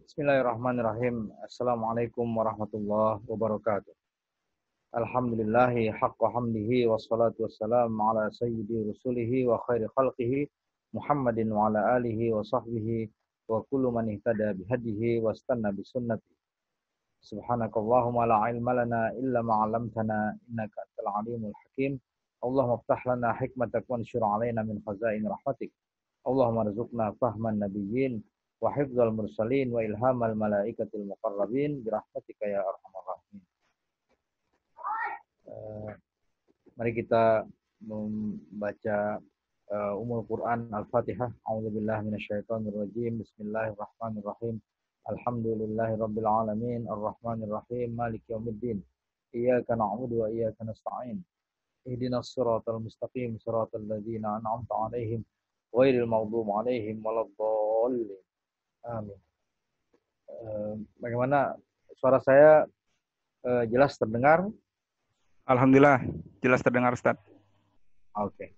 Bismillahirrahmanirrahim. Assalamualaikum warahmatullahi wabarakatuh. Alhamdulillahi haqqa hamdihi wassalatu wassalamu ala sayyidi rusulihi wa khairi khalqihi Muhammadin wa ala alihi wa sahbihi wa kullu man ihtada bihadihi wa istanna bisunnati. Subhanakallahumma la ilma lana illa ma 'allamtana innaka antal alimul hakim. Allahumma iftah lana hikmatak wa anshur 'alaina min khazain rahmatik. Allahumma rizukna fahman nabiyyin wa hifdzal mursalin wa ilhamal malaikatil muqarrabin birahmatika ya arhamar rahimin. Mari kita membaca Ummul Quran Al-Fatihah. A'udzubillahi minasyaitonir rajim. Bismillahirrahmanirrahim. Alhamdulillahirabbil alamin arrahmanir rahim maliki yaumiddin. Iyyaka na'budu wa iyyaka nasta'in. Ihdinas siratal mustaqim siratal ladzina an'amta 'alaihim ghairil maghdubi 'alaihim waladdallin. Amin. Bagaimana suara saya jelas terdengar? Alhamdulillah, jelas terdengar Ustaz. Oke.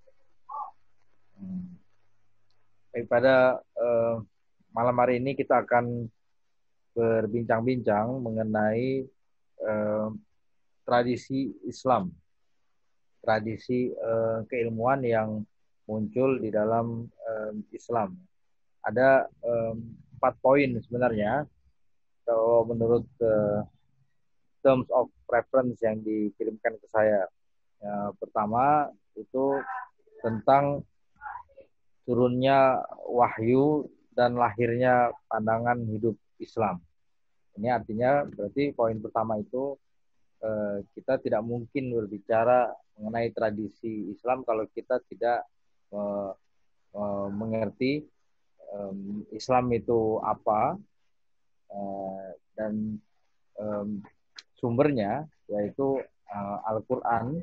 Pada malam hari ini kita akan berbincang-bincang mengenai tradisi Islam, tradisi keilmuan yang muncul di dalam Islam. Ada 4 poin sebenarnya kalau menurut terms of reference yang dikirimkan ke saya. Pertama itu tentang turunnya wahyu dan lahirnya pandangan hidup Islam. Ini artinya berarti poin pertama itu kita tidak mungkin berbicara mengenai tradisi Islam kalau kita tidak mengerti Islam itu apa dan sumbernya yaitu Al-Quran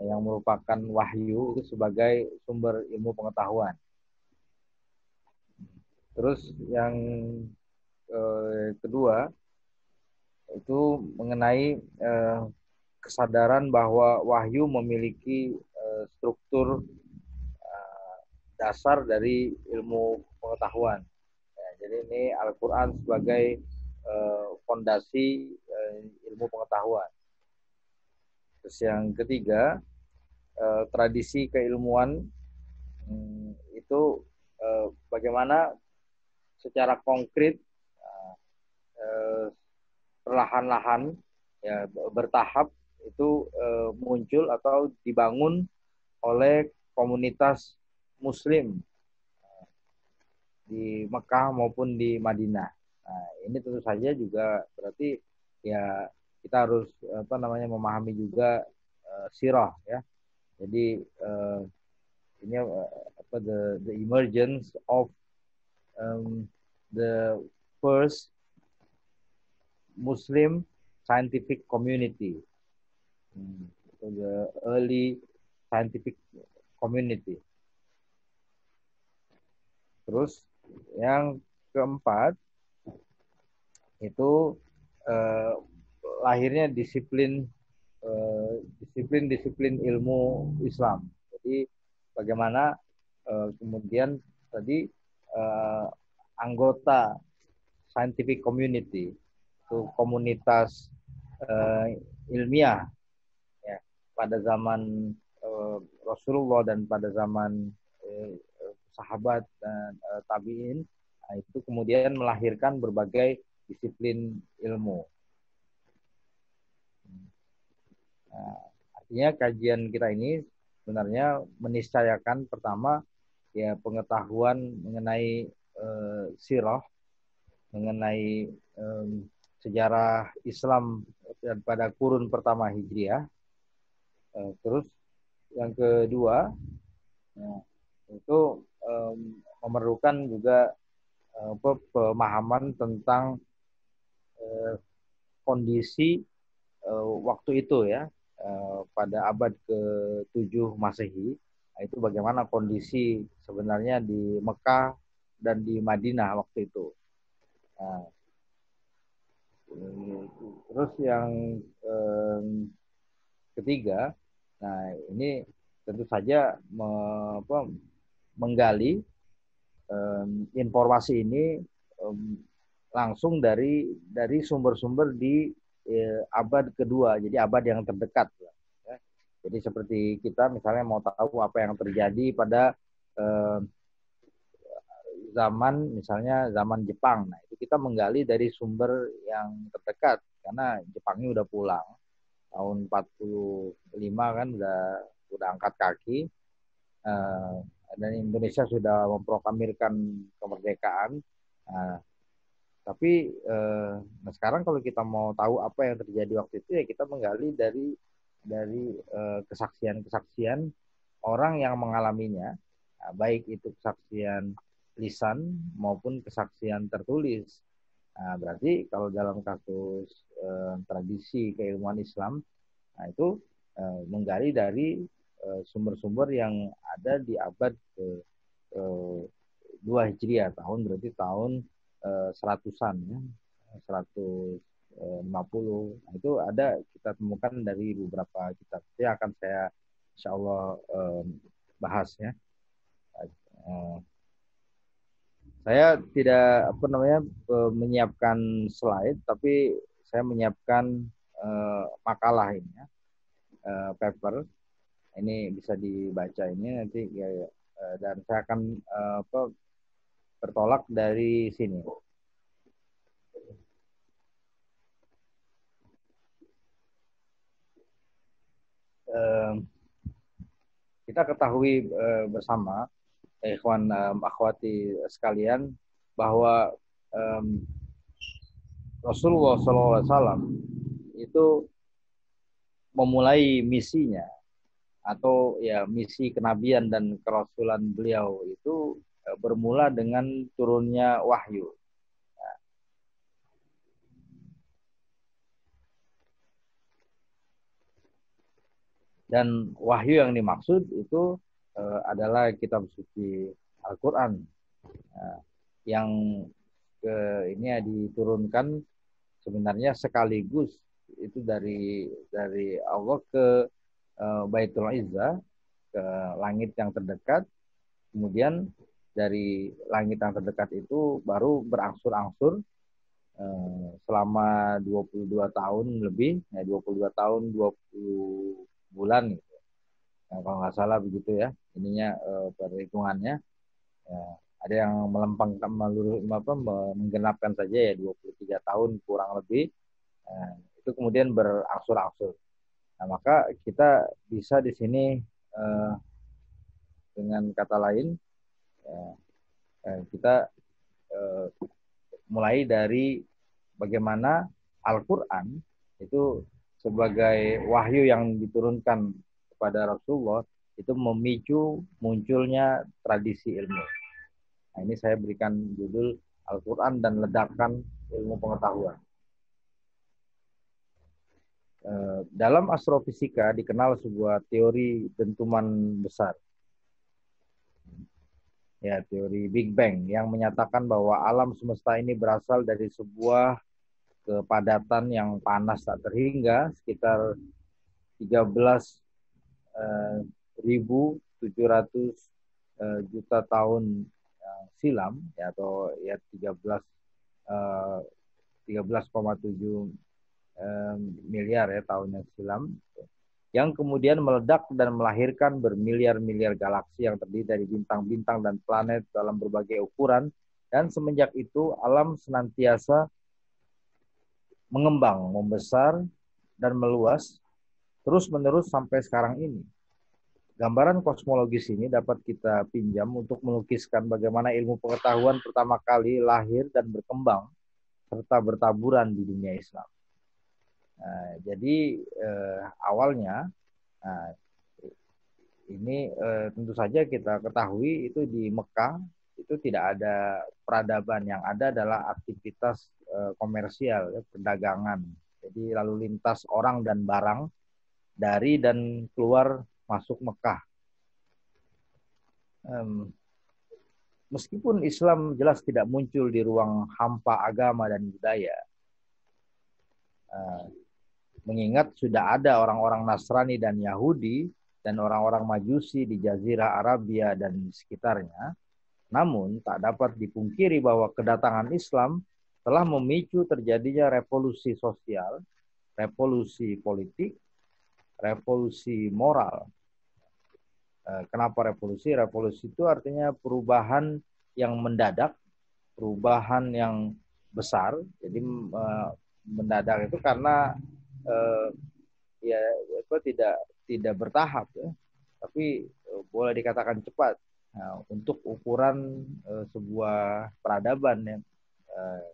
yang merupakan wahyu itu sebagai sumber ilmu pengetahuan. Terus yang kedua itu mengenai kesadaran bahwa wahyu memiliki struktur dasar dari ilmu pengetahuan. Ya, jadi ini Al-Quran sebagai fondasi ilmu pengetahuan. Terus yang ketiga, tradisi keilmuan itu bagaimana secara konkret perlahan-lahan ya bertahap itu muncul atau dibangun oleh komunitas Muslim di Mekah maupun di Madinah. Nah, ini tentu saja juga berarti ya kita harus memahami juga sirah ya. Jadi ini the emergence of the first Muslim scientific community, the early scientific community. Terus yang keempat itu lahirnya disiplin ilmu Islam. Jadi bagaimana kemudian tadi anggota scientific community itu komunitas ilmiah ya, pada zaman Rasulullah dan pada zaman sahabat dan tabi'in, itu kemudian melahirkan berbagai disiplin ilmu. Nah, artinya kajian kita ini sebenarnya meniscayakan pertama ya pengetahuan mengenai sirah, mengenai sejarah Islam pada kurun pertama Hijriah. Terus yang kedua ya, itu memerlukan juga pemahaman tentang kondisi waktu itu ya pada abad ke-7 Masehi. Nah, itu bagaimana kondisi sebenarnya di Mekah dan di Madinah waktu itu. Nah, terus yang ketiga, nah ini tentu saja menggali informasi ini langsung dari sumber-sumber di abad kedua, jadi abad yang terdekat. Ya. Jadi seperti kita misalnya mau tahu apa yang terjadi pada misalnya zaman Jepang. Nah, itu kita menggali dari sumber yang terdekat karena Jepangnya udah pulang tahun 45 kan udah angkat kaki, dan Indonesia sudah memproklamirkan kemerdekaan. Nah, tapi nah sekarang kalau kita mau tahu apa yang terjadi waktu itu ya kita menggali dari kesaksian-kesaksian orang yang mengalaminya, nah, baik itu kesaksian lisan maupun kesaksian tertulis. Nah, berarti kalau dalam kasus tradisi keilmuan Islam, nah itu menggali dari sumber-sumber yang ada di abad ke-2 Hijriah, berarti tahun seratusan ya, 150. Nah, itu ada kita temukan dari beberapa kitab yang akan saya insya Allah bahas ya. Saya tidak menyiapkan slide, tapi saya menyiapkan makalah ini ya, paper. Ini bisa dibaca ini nanti ya, dan saya akan bertolak dari sini. Kita ketahui bersama, ikhwan akhwati sekalian, bahwa Rasulullah SAW itu memulai misinya atau ya misi kenabian dan kerasulan beliau itu bermula dengan turunnya wahyu. Dan wahyu yang dimaksud itu adalah kitab suci Al-Quran, yang ini diturunkan sebenarnya sekaligus itu dari Allah ke Baitul Izzah, ke langit yang terdekat. Kemudian dari langit yang terdekat itu baru berangsur-angsur selama 22 tahun lebih, 22 tahun 20 bulan gitu. Nah, kalau nggak salah begitu ya ininya perhitungannya. Ya, ada yang menggenapkan saja ya 23 tahun kurang lebih. Nah, itu kemudian berangsur-angsur. Nah, maka kita bisa di sini dengan kata lain kita mulai dari bagaimana Al-Quran itu sebagai wahyu yang diturunkan kepada Rasulullah itu memicu munculnya tradisi ilmu. Nah, ini saya berikan judul Al-Quran dan Ledakan Ilmu Pengetahuan. Dalam astrofisika dikenal sebuah teori dentuman besar, ya, teori Big Bang, yang menyatakan bahwa alam semesta ini berasal dari sebuah kepadatan yang panas tak terhingga sekitar 13.700 juta tahun silam, ya, atau ya 13,7 miliar ya tahun yang silam, yang kemudian meledak dan melahirkan bermiliar-miliar galaksi yang terdiri dari bintang-bintang dan planet dalam berbagai ukuran. Dan semenjak itu alam senantiasa mengembang, membesar, dan meluas terus-menerus sampai sekarang ini. Gambaran kosmologis ini dapat kita pinjam untuk melukiskan bagaimana ilmu pengetahuan pertama kali lahir dan berkembang serta bertaburan di dunia Islam. Nah, jadi awalnya, ini tentu saja kita ketahui itu di Mekah itu tidak ada peradaban, yang ada adalah aktivitas komersial, ya, perdagangan. Jadi lalu lintas orang dan barang dari dan keluar masuk Mekah. Meskipun Islam jelas tidak muncul di ruang hampa agama dan budaya, mengingat sudah ada orang-orang Nasrani dan Yahudi dan orang-orang Majusi di Jazirah Arabia dan sekitarnya, namun tak dapat dipungkiri bahwa kedatangan Islam telah memicu terjadinya revolusi sosial, revolusi politik, revolusi moral. Kenapa revolusi? Revolusi itu artinya perubahan yang mendadak, perubahan yang besar. Jadi mendadak itu karena ya itu tidak bertahap ya, tapi boleh dikatakan cepat. Nah, untuk ukuran sebuah peradaban ya,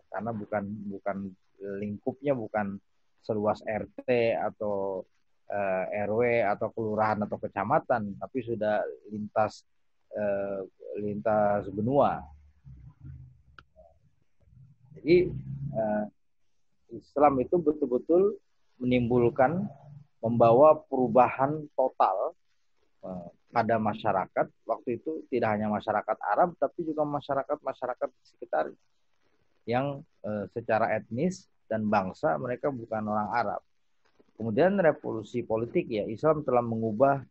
karena bukan lingkupnya bukan seluas RT atau RW atau kelurahan atau kecamatan, tapi sudah lintas benua. Jadi Islam itu betul-betul membawa perubahan total pada masyarakat. Waktu itu tidak hanya masyarakat Arab, tapi juga masyarakat sekitar yang secara etnis dan bangsa mereka bukan orang Arab. Kemudian revolusi politik ya, Islam telah mengubah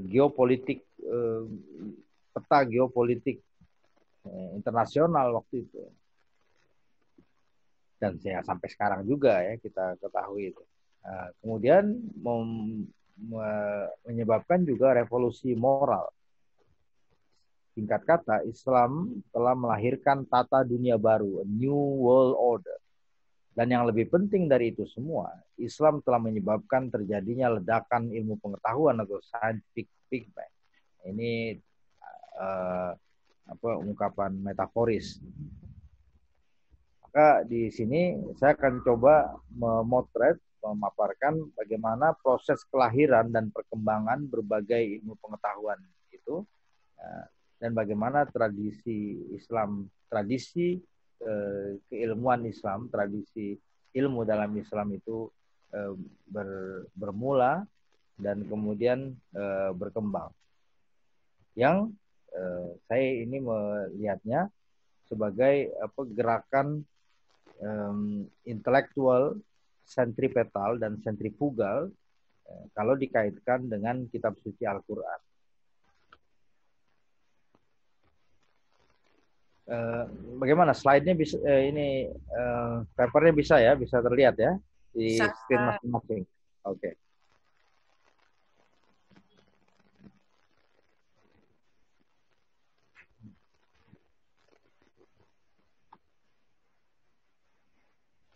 geopolitik, peta geopolitik internasional waktu itu. Dan ya, sampai sekarang juga ya kita ketahui itu. Kemudian menyebabkan juga revolusi moral. Singkat kata, Islam telah melahirkan tata dunia baru, a new world order. Dan yang lebih penting dari itu semua, Islam telah menyebabkan terjadinya ledakan ilmu pengetahuan atau scientific Big Bang. Ini ungkapan metaforis. Maka di sini saya akan coba memaparkan bagaimana proses kelahiran dan perkembangan berbagai ilmu pengetahuan itu, dan bagaimana tradisi Islam, tradisi keilmuan Islam, tradisi ilmu dalam Islam itu bermula dan kemudian berkembang. Yang saya ini melihatnya sebagai gerakan intelektual, sentripetal dan sentrifugal kalau dikaitkan dengan kitab suci Al-Quran. Bagaimana slide-nya bisa papernya bisa terlihat ya di screen masing-masing. Oke.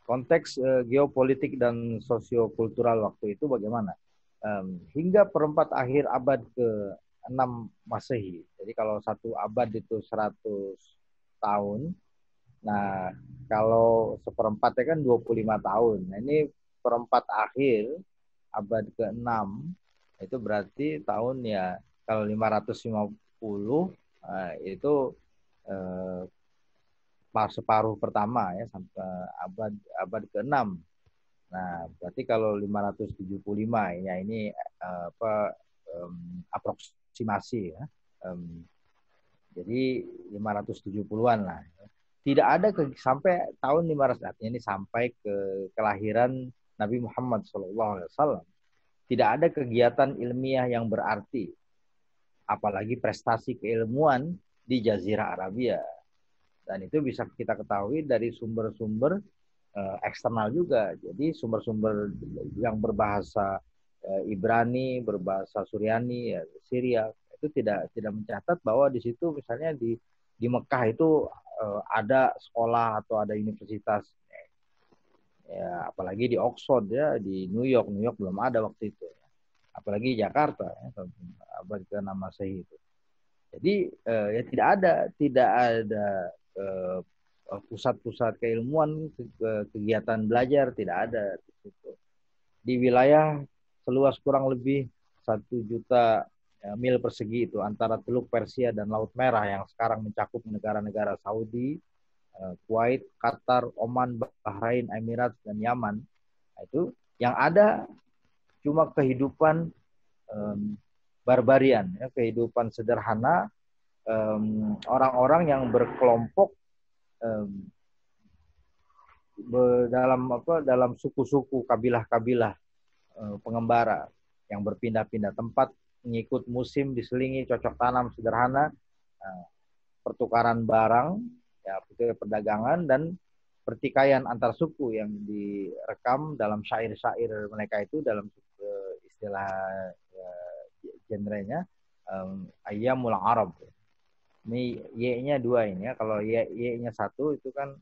Konteks geopolitik dan sosiokultural waktu itu bagaimana? Hingga perempat akhir abad ke-6 Masehi. Jadi kalau satu abad itu 100 tahun. Nah, kalau seperempatnya kan 25 tahun. Nah, ini perempat akhir abad ke-6 itu berarti tahun ya kalau 550 itu separuh pertama ya sampai abad ke-6. Nah, berarti kalau 575 ya ini aproksimasi ya. Jadi 570-an lah. Tidak ada sampai tahun 500, artinya ini sampai ke kelahiran Nabi Muhammad SAW. Tidak ada kegiatan ilmiah yang berarti, apalagi prestasi keilmuan di Jazirah Arabia. Dan itu bisa kita ketahui dari sumber-sumber eksternal juga. Jadi sumber-sumber yang berbahasa Ibrani, berbahasa Suryani, ya, Syria, itu tidak mencatat bahwa di situ misalnya di Mekah itu ada sekolah atau ada universitas. Ya, apalagi di Oxford ya, di New York belum ada waktu itu. Apalagi Jakarta ya, abad ke-6 Masehi itu. Jadi ya tidak ada pusat-pusat keilmuan, kegiatan belajar tidak ada di situ. Di wilayah seluas kurang lebih 1 juta mil persegi itu antara Teluk Persia dan Laut Merah yang sekarang mencakup negara-negara Saudi, Kuwait, Qatar, Oman, Bahrain, Emirat dan Yaman. Nah, itu yang ada cuma kehidupan barbarian, ya, kehidupan sederhana orang-orang yang berkelompok dalam suku-suku, kabilah-kabilah pengembara yang berpindah-pindah tempat, mengikut musim, diselingi cocok tanam sederhana, pertukaran barang, ya perdagangan dan pertikaian antar suku yang direkam dalam syair-syair mereka itu dalam istilah genrenya Ayyamul Arab. Ini Y-nya 2 ini ya. Kalau Y-nya 1 itu kan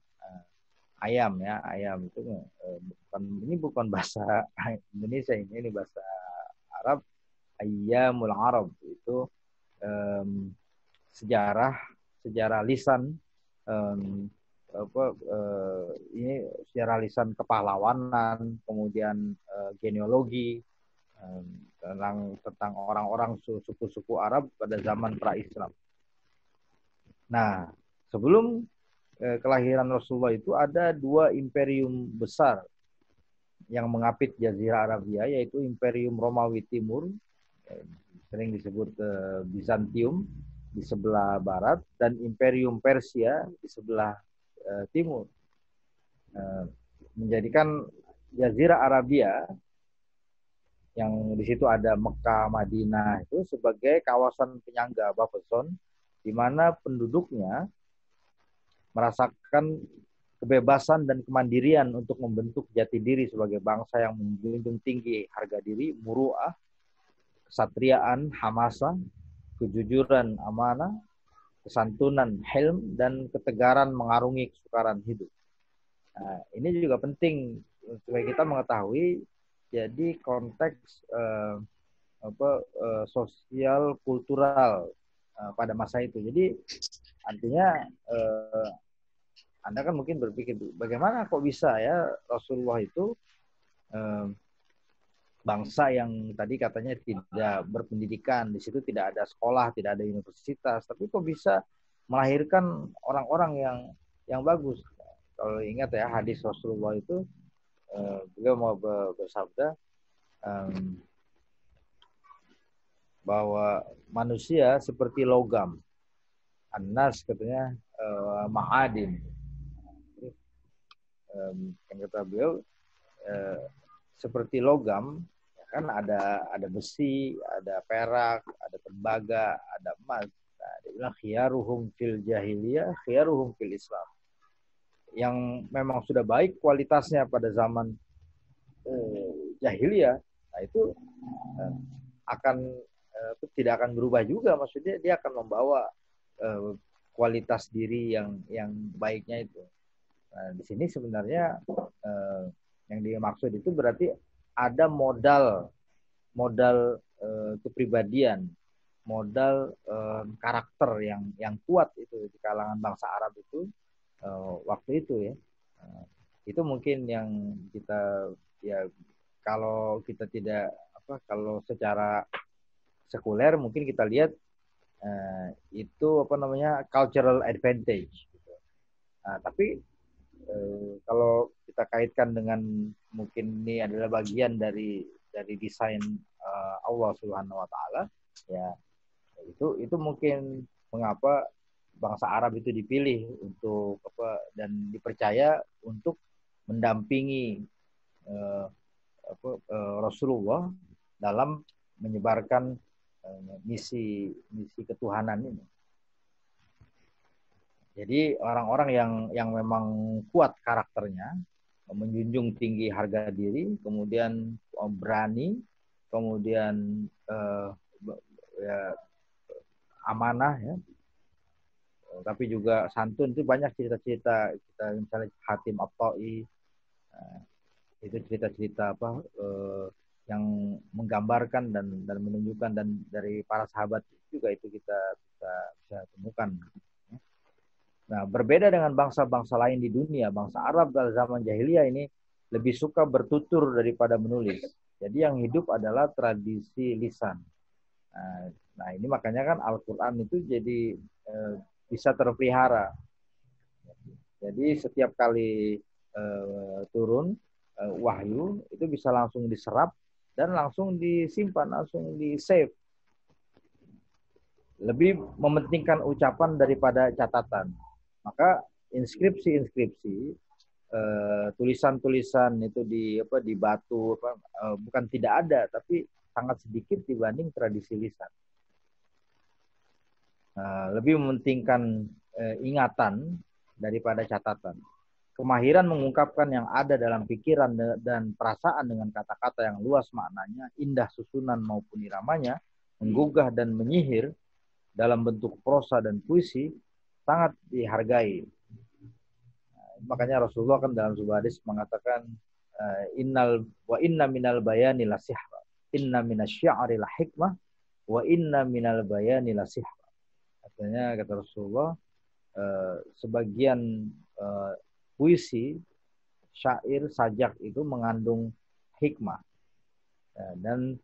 ayam ya. Ayam itu bukan bahasa Indonesia, ini bahasa Arab. Ayyamul Arab itu sejarah lisan, ini sejarah lisan kepahlawanan, kemudian genealogi, tentang orang-orang suku-suku Arab pada zaman pra-Islam. Nah, sebelum kelahiran Rasulullah itu ada 2 imperium besar yang mengapit Jazirah Arabia, yaitu Imperium Romawi Timur, sering disebut Bizantium di sebelah barat, dan Imperium Persia di sebelah timur. Menjadikan Jazirah Arabia yang di situ ada Mekah, Madinah itu sebagai kawasan penyangga buffer zone, di mana penduduknya merasakan kebebasan dan kemandirian untuk membentuk jati diri sebagai bangsa yang menjunjung tinggi harga diri, muru'ah, kesatriaan, hamasa, kejujuran, amanah, kesantunan, hilm, dan ketegaran mengarungi kesukaran hidup. Nah, ini juga penting supaya kita mengetahui jadi konteks sosial kultural pada masa itu. Jadi artinya Anda kan mungkin berpikir bagaimana kok bisa ya Rasulullah itu bangsa yang tadi katanya tidak berpendidikan, di situ tidak ada sekolah, tidak ada universitas, tapi kok bisa melahirkan orang-orang yang bagus. Kalau ingat ya hadis Rasulullah itu, beliau mau bersabda bahwa manusia seperti logam, An-nas katanya ma'adin. Yang kata beliau seperti logam, kan ada besi, ada perak, ada tembaga, ada emas. Nah, dia bilang khiyaruhum fil jahiliyah, khiyaruhum fil Islam. Yang memang sudah baik kualitasnya pada zaman jahiliyah, nah itu tidak akan berubah juga. Maksudnya dia akan membawa kualitas diri yang baiknya itu. Nah, di sini sebenarnya yang dimaksud itu berarti ada modal kepribadian, modal karakter yang kuat itu di kalangan bangsa Arab itu waktu itu ya. Itu mungkin yang kita ya kalau kita tidak kalau secara sekuler mungkin kita lihat itu cultural advantage gitu. Nah, tapi kalau kita kaitkan dengan mungkin ini adalah bagian dari desain Allah Subhanahu wa taala, ya itu mungkin mengapa bangsa Arab itu dipilih untuk dan dipercaya untuk mendampingi Rasulullah dalam menyebarkan misi ketuhanan ini. Jadi orang-orang yang memang kuat karakternya, menjunjung tinggi harga diri, kemudian berani, kemudian amanah ya. Tapi juga santun, itu banyak cerita-cerita kita, misalnya Hatim At-Tai, itu cerita-cerita yang menggambarkan dan menunjukkan, dan dari para sahabat juga itu kita bisa temukan. Nah, berbeda dengan bangsa-bangsa lain di dunia, bangsa Arab pada zaman jahiliyah ini lebih suka bertutur daripada menulis. Jadi yang hidup adalah tradisi lisan. Nah, ini makanya kan Al-Quran itu jadi bisa terpelihara. Jadi setiap kali turun wahyu itu bisa langsung diserap dan langsung disimpan, langsung di-save. Lebih mementingkan ucapan daripada catatan. Maka inskripsi, tulisan-tulisan itu di batu bukan tidak ada, tapi sangat sedikit dibanding tradisi lisan. Lebih mementingkan ingatan daripada catatan. kemahiran mengungkapkan yang ada dalam pikiran dan perasaan dengan kata-kata yang luas maknanya, indah susunan maupun iramanya, menggugah dan menyihir dalam bentuk prosa dan puisi, sangat dihargai. Makanya Rasulullah kan dalam sebuah hadis mengatakan, inna minal bayani la sihra, inna minasy-syi'ri la hikmah, wa inna minal bayani la sihra. Artinya kata Rasulullah, sebagian puisi, syair, sajak itu mengandung hikmah, dan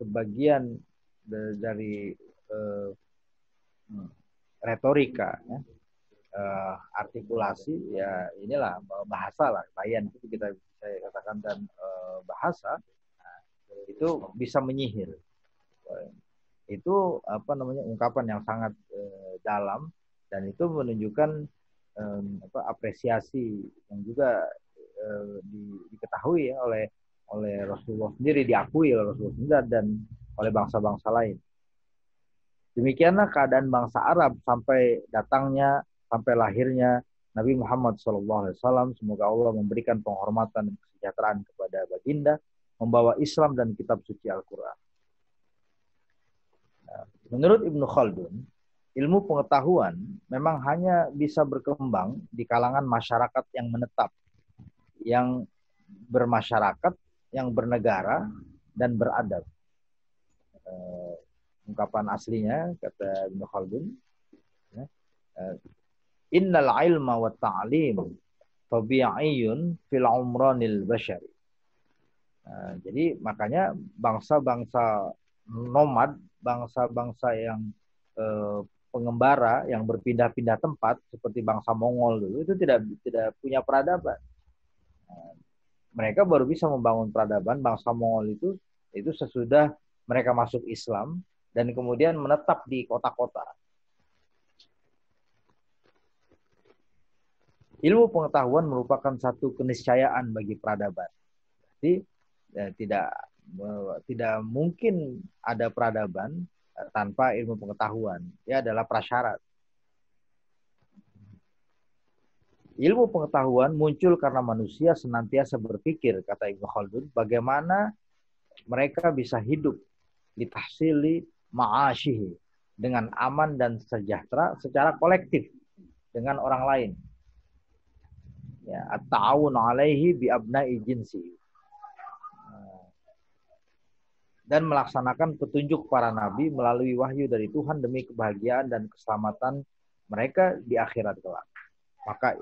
sebagian dari retorika, ya, artikulasi, ya inilah bahasa lah, bayan itu kita bisa katakan, dan bahasa itu bisa menyihir. Itu ungkapan yang sangat dalam, dan itu menunjukkan apresiasi yang juga diketahui ya oleh Rasulullah sendiri, diakui oleh Rasulullah sendiri dan oleh bangsa-bangsa lain. Demikianlah keadaan bangsa Arab sampai lahirnya Nabi Muhammad SAW. Semoga Allah memberikan penghormatan dan kesejahteraan kepada baginda, membawa Islam dan kitab suci Al-Quran. Menurut Ibnu Khaldun, ilmu pengetahuan memang hanya bisa berkembang di kalangan masyarakat yang menetap, yang bermasyarakat, yang bernegara, dan beradab. Ungkapan aslinya, kata Ibnu Khaldun, innal ilma wa ta'lim tabi'iyun fil umranil bashari. Jadi makanya bangsa-bangsa nomad, bangsa-bangsa yang pengembara, yang berpindah-pindah tempat seperti bangsa Mongol dulu, itu tidak punya peradaban. Mereka baru bisa membangun peradaban bangsa Mongol itu sesudah mereka masuk Islam dan kemudian menetap di kota-kota. Ilmu pengetahuan merupakan satu keniscayaan bagi peradaban. Jadi tidak mungkin ada peradaban tanpa ilmu pengetahuan. Dia adalah prasyarat. Ilmu pengetahuan muncul karena manusia senantiasa berpikir, kata Ibnu Khaldun, bagaimana mereka bisa hidup di tahsili ma'asyihi dengan aman dan sejahtera secara kolektif dengan orang lain. Ya, at-ta'awun 'alaihi bi abna'i jinsi. Dan melaksanakan petunjuk para nabi melalui wahyu dari Tuhan demi kebahagiaan dan keselamatan mereka di akhirat kelak. Maka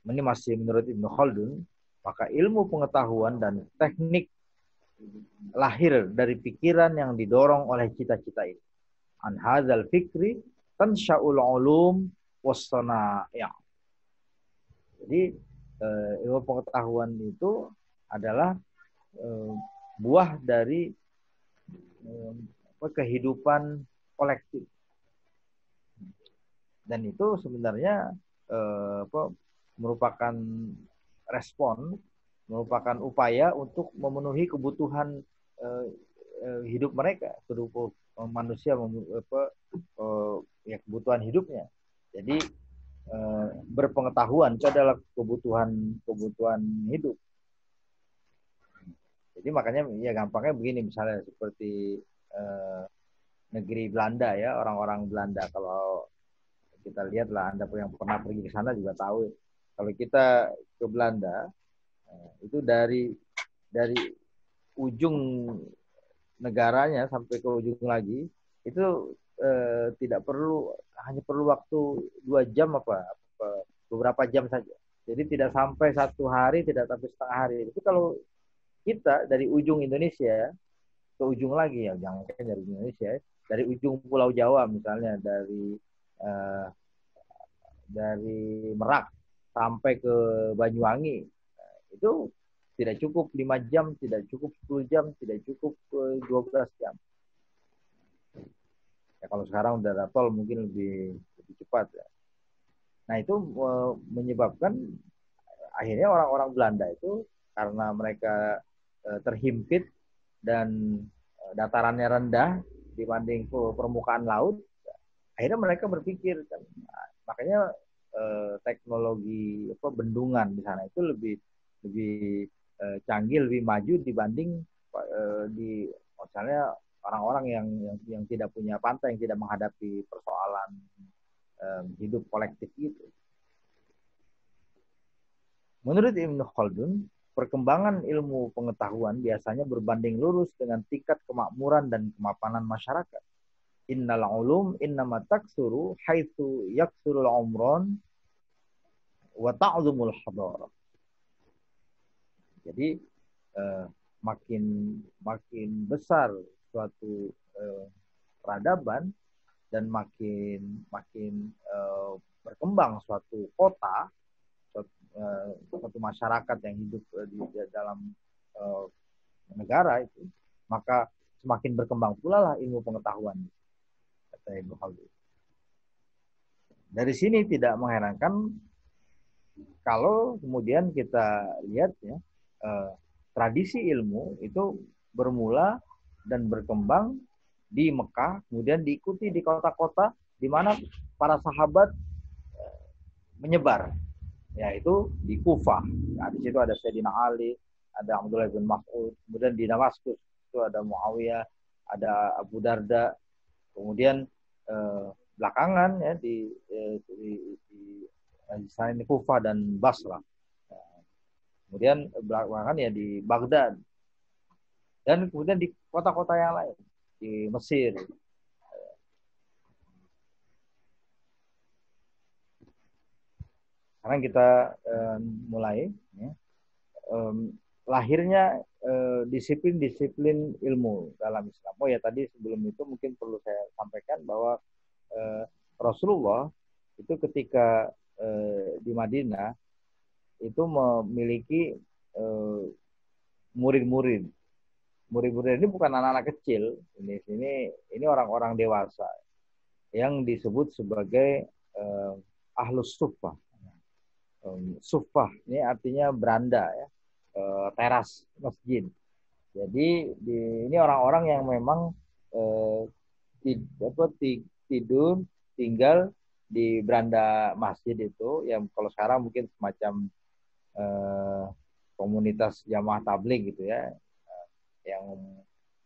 ini masih menurut Ibnu Khaldun, maka ilmu pengetahuan dan teknik lahir dari pikiran yang didorong oleh cita-cita ini. An hadzal fikri tansha'ul ulum was-sana'i'. Jadi ilmu pengetahuan itu adalah buah dari kehidupan kolektif, dan itu sebenarnya merupakan respon, merupakan upaya untuk memenuhi kebutuhan hidup mereka, kehidupan manusia, kebutuhan hidupnya. Jadi berpengetahuan itu adalah kebutuhan hidup. Jadi makanya ya gampangnya begini, misalnya seperti negeri Belanda ya, orang-orang Belanda, kalau kita lihatlah, Anda yang pernah pergi ke sana juga tahu, kalau kita ke Belanda itu dari ujung negaranya sampai ke ujung lagi itu hanya perlu waktu 2 jam beberapa jam saja. Jadi tidak sampai 1 hari, tidak sampai setengah hari. Itu kalau kita dari ujung Indonesia ke ujung lagi, ya jangan dari Indonesia, dari ujung Pulau Jawa misalnya, dari Merak sampai ke Banyuwangi, itu tidak cukup 5 jam, tidak cukup 10 jam, tidak cukup 12 jam. Ya, kalau sekarang udah ada tol mungkin lebih cepat ya. Nah itu menyebabkan akhirnya orang-orang Belanda itu karena mereka terhimpit dan datarannya rendah dibanding permukaan laut, akhirnya mereka berpikir, makanya teknologi bendungan di sana itu lebih canggih, lebih maju dibanding di misalnya orang-orang yang tidak punya pantai, yang tidak menghadapi persoalan hidup kolektif gitu. Menurut Ibnu Khaldun, perkembangan ilmu pengetahuan biasanya berbanding lurus dengan tingkat kemakmuran dan kemapanan masyarakat. Innal ulum innama taksuru haitsu yaksurul umron wa ta'zumul hadar. Jadi makin besar suatu peradaban dan makin berkembang suatu kota, suatu masyarakat yang hidup di dalam negara itu, maka semakin berkembang pula lah ilmu pengetahuan, kata Ibnu Khaldun. Dari sini tidak mengherankan kalau kemudian kita lihat ya, tradisi ilmu itu bermula dan berkembang di Mekah, kemudian diikuti di kota-kota di mana para sahabat menyebar. Yaitu di Kufah. Nah, di situ ada Sayyidina Ali, ada Abdullah bin Mas'ud, kemudian di Damaskus itu ada Muawiyah, ada Abu Darda, kemudian belakangan ya di Kufah dan Basra. Kemudian belakangan ya di Baghdad. Dan kemudian di kota-kota yang lain, di Mesir. Sekarang kita mulai ya. Lahirnya disiplin-disiplin ilmu dalam Islam. Oh ya, tadi sebelum itu mungkin perlu saya sampaikan bahwa Rasulullah itu ketika di Madinah itu memiliki murid-murid. Murid-murid ini bukan anak-anak kecil, ini orang-orang dewasa yang disebut sebagai ahlus suffah. Suffah ini artinya beranda ya, teras masjid. Jadi ini orang-orang yang memang tidur tinggal di beranda masjid itu, yang kalau sekarang mungkin semacam komunitas jamaah tabligh gitu ya, yang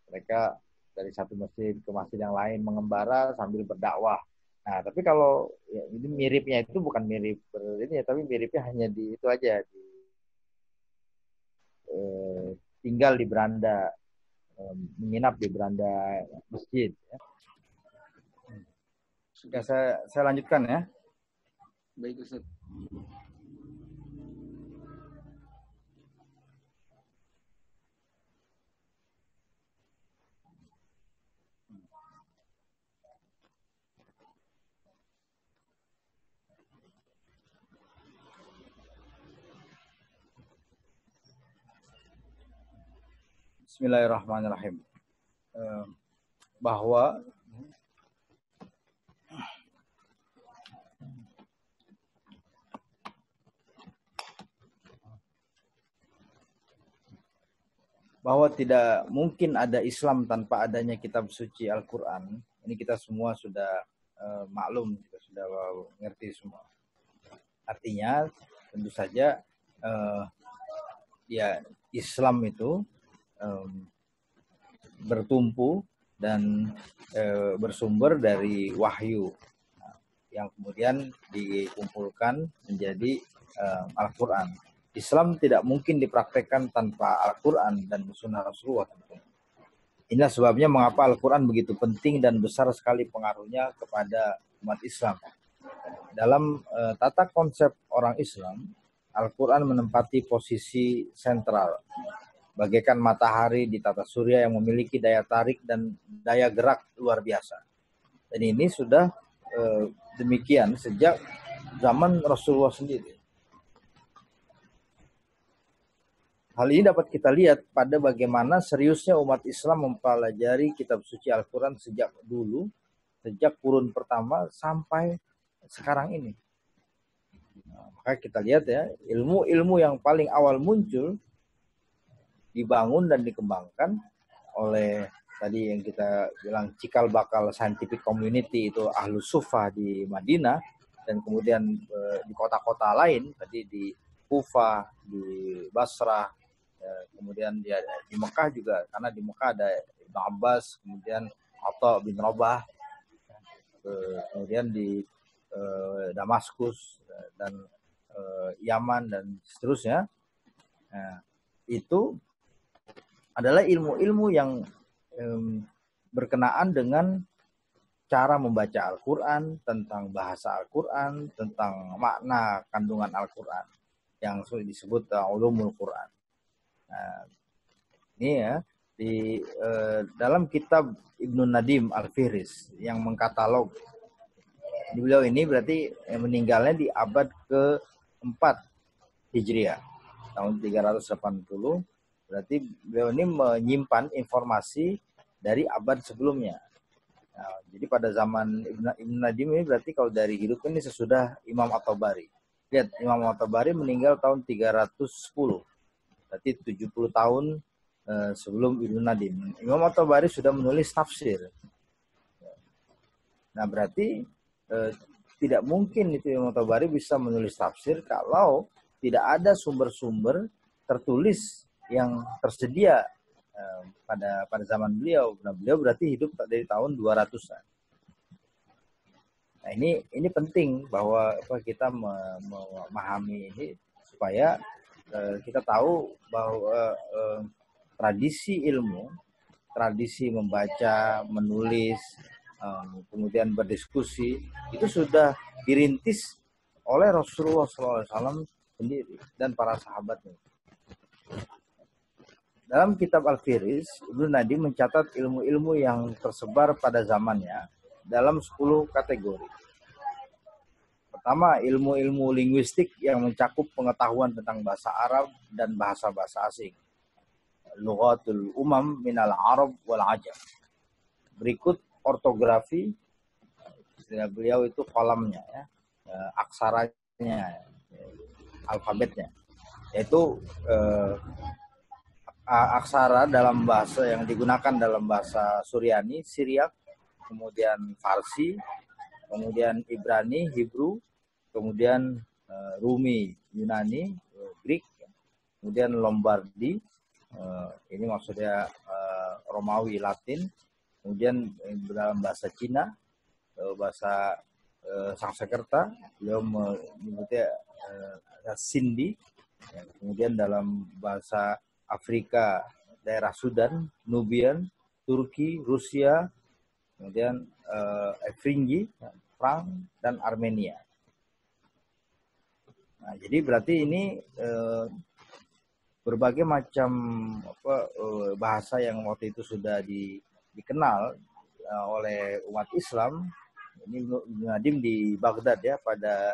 mereka dari satu masjid ke masjid yang lain mengembara sambil berdakwah. Nah, tapi kalau ya, ini miripnya itu bukan mirip ini ya, tapi miripnya hanya di itu aja, tinggal di beranda, menginap di beranda masjid. Ya. Sudah saya lanjutkan ya. Baik Ustaz. Bismillahirrahmanirrahim. Bahwa tidak mungkin ada Islam tanpa adanya kitab suci Al-Quran. Ini kita semua sudah maklum, kita sudah mengerti semua. Artinya tentu saja ya Islam itu bertumpu dan bersumber dari wahyu yang kemudian dikumpulkan menjadi Al-Quran. Islam tidak mungkin dipraktekkan tanpa Al-Quran dan Sunnah Rasulullah. Inilah sebabnya mengapa Al-Quran begitu penting dan besar sekali pengaruhnya kepada umat Islam. Dalam tata konsep orang Islam, Al-Quran menempati posisi sentral, bagaikan matahari di tata surya yang memiliki daya tarik dan daya gerak luar biasa. Dan ini sudah demikian sejak zaman Rasulullah sendiri. Hal ini dapat kita lihat pada bagaimana seriusnya umat Islam mempelajari kitab suci Al-Quran sejak dulu, sejak kurun pertama sampai sekarang ini. Nah, maka kita lihat ya, ilmu-ilmu yang paling awal muncul dibangun dan dikembangkan oleh tadi yang kita bilang cikal bakal scientific community itu Ahlus Suffah di Madinah, dan kemudian di kota-kota lain tadi di Kufah, di Basrah, kemudian di Mekah juga, karena di Mekah ada Ibnu Abbas, kemudian Atha bin Rabah, kemudian di Damaskus dan Yaman dan seterusnya. Nah, itu adalah ilmu-ilmu yang berkenaan dengan cara membaca Al-Quran, tentang bahasa Al-Quran, tentang makna kandungan Al-Quran yang disebut ulumul Quran. Nah, ini ya di dalam kitab Ibnu Nadim Al-Fihris yang mengkatalog. Beliau ini berarti meninggalnya di abad ke-4 Hijriah, tahun 380. Berarti beliau ini menyimpan informasi dari abad sebelumnya. Nah, jadi pada zaman Ibnu Nadim ini berarti kalau dari hidup ini sesudah Imam At-Tabari. Lihat, Imam At-Tabari meninggal tahun 310. Berarti 70 tahun sebelum Ibnu Nadim. Imam At-Tabari sudah menulis tafsir. Nah, berarti tidak mungkin itu Imam At-Tabari bisa menulis tafsir kalau tidak ada sumber-sumber tertulis yang tersedia pada zaman beliau. Nah, beliau berarti hidup dari tahun 200-an. Nah, ini penting bahwa kita memahami ini supaya kita tahu bahwa tradisi ilmu, tradisi membaca, menulis, kemudian berdiskusi, itu sudah dirintis oleh Rasulullah SAW sendiri dan para sahabatnya. Dalam kitab Al-Fihris, Ibnu Nadim mencatat ilmu-ilmu yang tersebar pada zamannya dalam 10 kategori. Pertama, ilmu-ilmu linguistik yang mencakup pengetahuan tentang bahasa Arab dan bahasa-bahasa asing. Lughatul umam minal Arab wal Ajam. Berikut ortografi, istilah beliau itu kolamnya, ya, aksaranya, alfabetnya, yaitu aksara dalam bahasa yang digunakan dalam bahasa Suryani, Syriak, kemudian Farsi, kemudian Ibrani, Hebrew, kemudian Rumi, Yunani, Greek, kemudian Lombardi, ini maksudnya Romawi, Latin, kemudian dalam bahasa Cina, bahasa Sanskerta, beliau menyebutnya Sindhi, kemudian dalam bahasa Afrika, daerah Sudan, Nubian, Turki, Rusia, kemudian Efringi, Frank, dan Armenia. Nah, jadi berarti ini berbagai macam bahasa yang waktu itu sudah dikenal oleh umat Islam. Ini Ibnu Nadim di Baghdad ya pada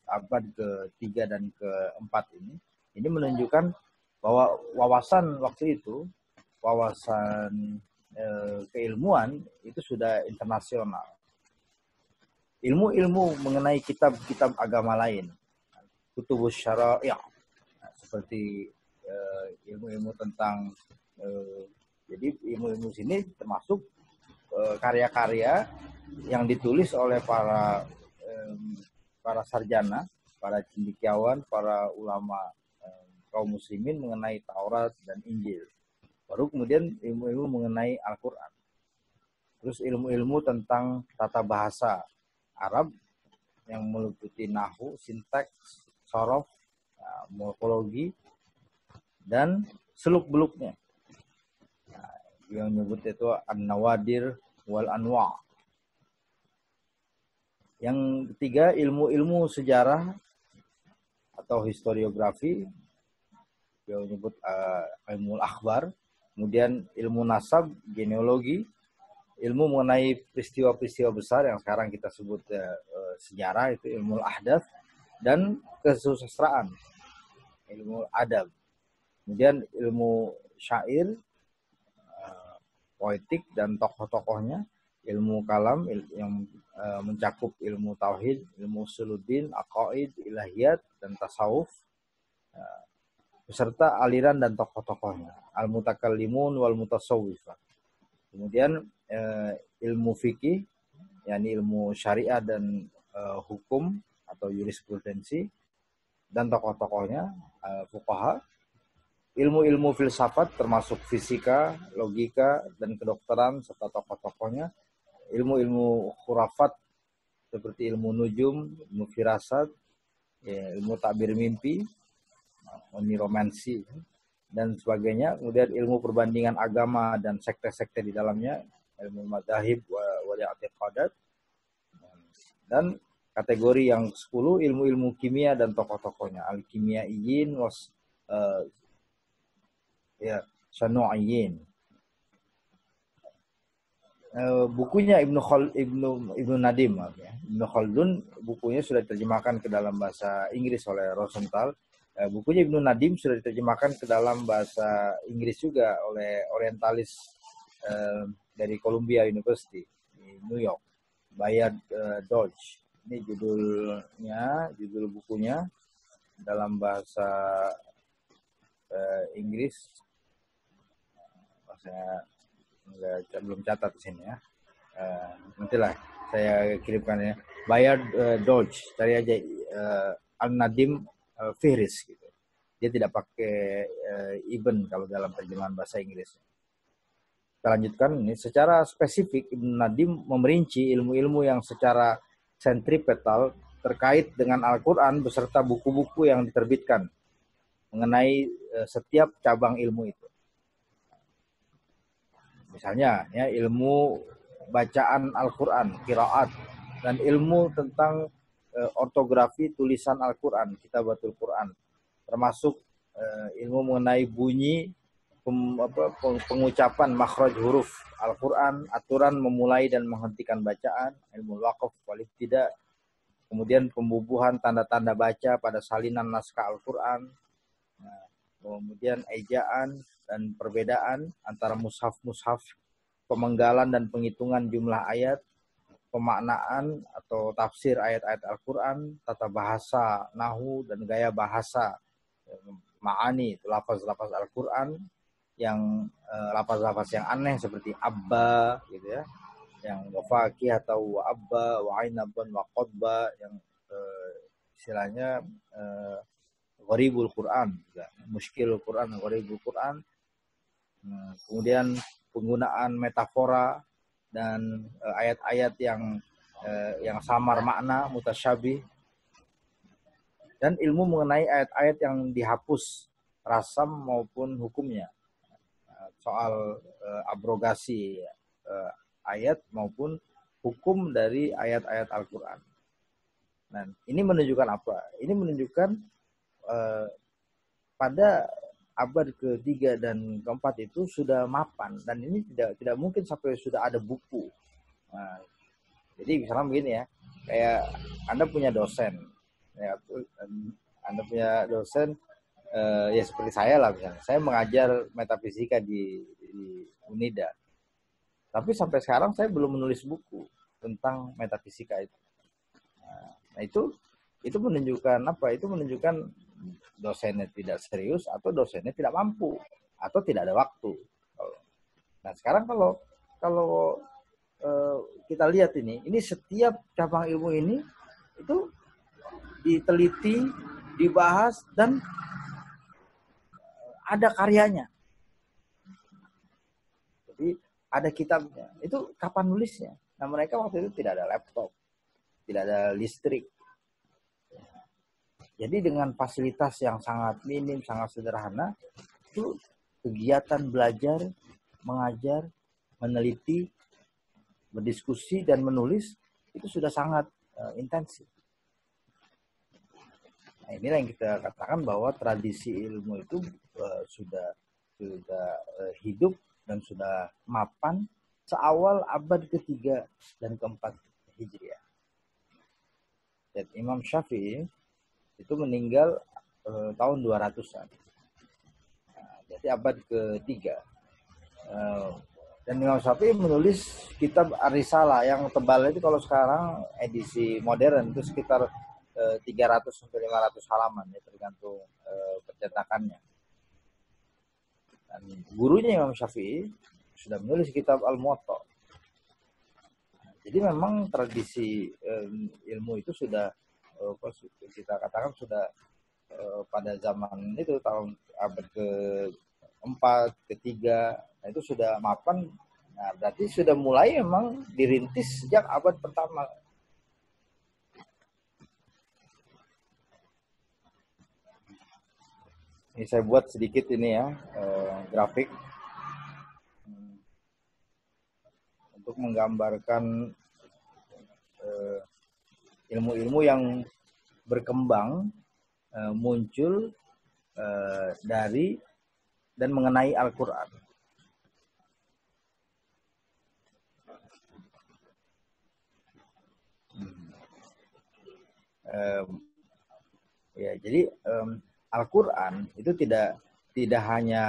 abad ke-3 dan ke-4 ini. Ini menunjukkan bahwa wawasan waktu itu, wawasan keilmuan itu sudah internasional. Ilmu-ilmu mengenai kitab-kitab agama lain, kutubus syara'i', seperti ilmu-ilmu tentang jadi ilmu-ilmu sini termasuk karya-karya yang ditulis oleh para sarjana, para cendekiawan, para ulama kaum muslimin mengenai Taurat dan Injil. Baru kemudian ilmu-ilmu mengenai Al-Quran. Terus ilmu-ilmu tentang tata bahasa Arab yang meliputi nahwu, sintaks, sorof, morfologi, dan seluk-beluknya. Nah, yang menyebut itu an-nawadir wal anwa'. Yang ketiga, ilmu-ilmu sejarah atau historiografi, dia menyebut ilmu akhbar. Kemudian ilmu nasab, genealogi, ilmu mengenai peristiwa-peristiwa besar yang sekarang kita sebut sejarah, itu ilmu ahdath, dan kesusastraan, ilmu adab. Kemudian ilmu syair, poetik dan tokoh-tokohnya, ilmu kalam yang mencakup ilmu tauhid, ilmu usuluddin, aqaid, ilahiyat, dan tasawuf, beserta aliran dan tokoh-tokohnya, al-mutakallimun wal mutasawwifah. Kemudian ilmu fikih, yakni ilmu syariah dan hukum atau jurisprudensi, dan tokoh-tokohnya, fuqaha, ilmu-ilmu filsafat termasuk fisika, logika, dan kedokteran serta tokoh-tokohnya, ilmu-ilmu khurafat seperti ilmu nujum, ilmu firasat, ya, ilmu takbir mimpi, oniromansi, dan sebagainya. Kemudian ilmu perbandingan agama dan sekte-sekte di dalamnya, ilmu madzhab wal i'tiqadat. Dan kategori yang 10, ilmu-ilmu kimia dan tokoh-tokohnya, al-kimiyaiyin was sanu'iyyin. Bukunya Ibnu Nadim, ya. Ibnu Khaldun, bukunya sudah diterjemahkan ke dalam bahasa Inggris oleh Rosenthal. Bukunya Ibnu Nadim sudah diterjemahkan ke dalam bahasa Inggris juga oleh orientalis dari Columbia University di New York, Bayard Dodge. Ini judul bukunya dalam bahasa Inggris. Saya belum catat di sini ya. Nantilah saya kirimkan ya. Bayard Dodge, cari aja Al-Nadim Fihris gitu. Dia tidak pakai Ibn kalau dalam terjemahan bahasa Inggris. Kita lanjutkan ini. Secara spesifik Ibn Nadim memerinci ilmu-ilmu yang secara sentripetal terkait dengan Al-Quran beserta buku-buku yang diterbitkan mengenai setiap cabang ilmu itu. Misalnya ya, ilmu bacaan Al-Quran, qiraat, dan ilmu tentang ortografi tulisan Al-Quran, kitabatul Quran, termasuk ilmu mengenai bunyi, pengucapan makhraj huruf Al-Quran, aturan memulai dan menghentikan bacaan, ilmu waqaf wal ibtida, kemudian pembubuhan tanda-tanda baca pada salinan naskah Al-Quran, kemudian ejaan dan perbedaan antara mushaf-mushaf, pemenggalan dan penghitungan jumlah ayat, pemaknaan atau tafsir ayat-ayat Al-Quran, tata bahasa, nahu, dan gaya bahasa, ma'ani, lafaz-lafaz Al-Quran, yang lafaz-lafaz yang aneh seperti abba, gitu ya, yang wafaki atau wa abba, wa ainaban, wa qodba, yang istilahnya gharibul Quran, muskilul Quran, gharibul Quran. Kemudian penggunaan metafora dan ayat-ayat yang samar makna, mutasyabih, dan ilmu mengenai ayat-ayat yang dihapus rasam maupun hukumnya, soal abrogasi ayat maupun hukum dari ayat-ayat Al-Quran. Nah, ini menunjukkan apa? Ini menunjukkan pada abad ketiga dan keempat itu sudah mapan, dan ini tidak mungkin sampai sudah ada buku. Nah, jadi misalnya begini ya, kayak Anda punya dosen, ya, ya seperti saya lah misalnya, saya mengajar metafisika di Unida, tapi sampai sekarang saya belum menulis buku tentang metafisika itu. Nah itu menunjukkan apa? Itu menunjukkan dosennya tidak serius atau dosennya tidak mampu atau tidak ada waktu. Nah sekarang kalau kita lihat ini setiap cabang ilmu ini itu diteliti, dibahas, dan ada karyanya. Jadi ada kitabnya. Itu kapan nulisnya? Nah mereka waktu itu tidak ada laptop, tidak ada listrik. Jadi dengan fasilitas yang sangat minim, sangat sederhana, itu kegiatan belajar, mengajar, meneliti, berdiskusi, dan menulis itu sudah sangat intensif. Nah, inilah yang kita katakan bahwa tradisi ilmu itu sudah hidup dan sudah mapan seawal abad ketiga dan keempat Hijriah. Dan Imam Syafi'i itu meninggal tahun 200-an. Nah, jadi abad ketiga. Dan Imam Syafi'i menulis kitab Ar-Risalah yang tebal itu kalau sekarang edisi modern itu sekitar 300 sampai 500 halaman ya, tergantung percetakannya. Dan gurunya Imam Syafi'i sudah menulis kitab Al-Muwatta. Jadi memang tradisi ilmu itu sudah kita katakan sudah pada zaman itu tahun abad ke-4, ke-3, nah itu sudah mapan. Nah, berarti sudah mulai memang dirintis sejak abad pertama. Ini saya buat sedikit ini ya, grafik untuk menggambarkan ilmu-ilmu yang berkembang, muncul dari dan mengenai Al-Quran. Ya, jadi Al-Quran itu tidak hanya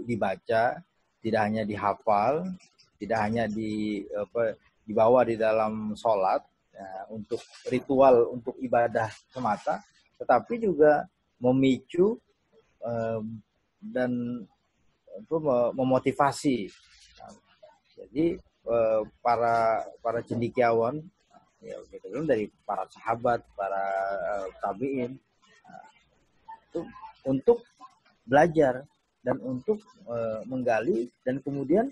dibaca, tidak hanya dihafal, tidak hanya dibawa di dalam sholat ya, untuk ritual, untuk ibadah semata, tetapi juga memicu dan memotivasi. Jadi para cendekiawan ya gitu, dari para sahabat, para tabiin itu untuk belajar dan untuk menggali dan kemudian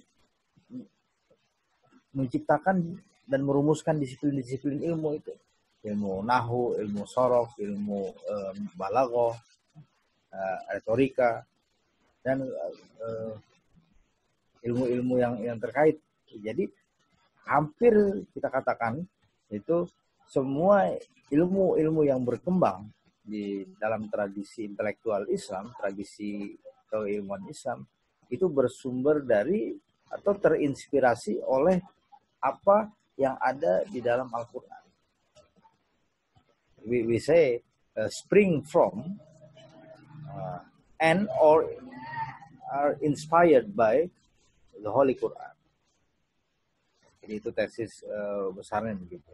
menciptakan dan merumuskan disiplin-disiplin ilmu itu. Ilmu nahwu, ilmu sorof, ilmu balaghah, retorika, dan ilmu-ilmu yang terkait. Jadi hampir kita katakan itu semua ilmu-ilmu yang berkembang di dalam tradisi intelektual Islam, tradisi keilmuan Islam, itu bersumber dari atau terinspirasi oleh apa yang ada di dalam Al-Quran. We say spring from and or are inspired by the Holy Quran. Jadi itu tesis besarnya begitu.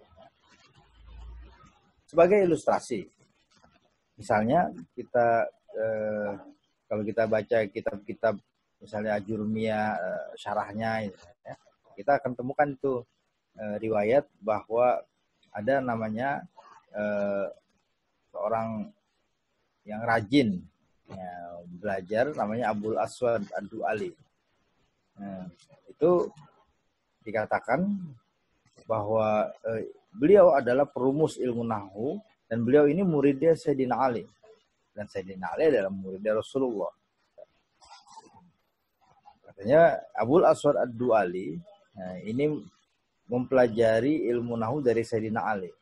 Sebagai ilustrasi, misalnya kita kalau kita baca kitab-kitab misalnya Ajurumiyah, syarahnya, ya, kita akan temukan itu riwayat bahwa ada namanya seorang yang rajin ya, belajar, namanya Abul Aswad Ad-Du'ali. Itu dikatakan bahwa beliau adalah perumus ilmu nahwu dan beliau ini muridnya Sayyidina Ali. Dan Sayyidina Ali adalah muridnya Rasulullah. Katanya Abul Aswad Ad-Du'ali ini mempelajari ilmu nahwu dari Sayyidina Ali.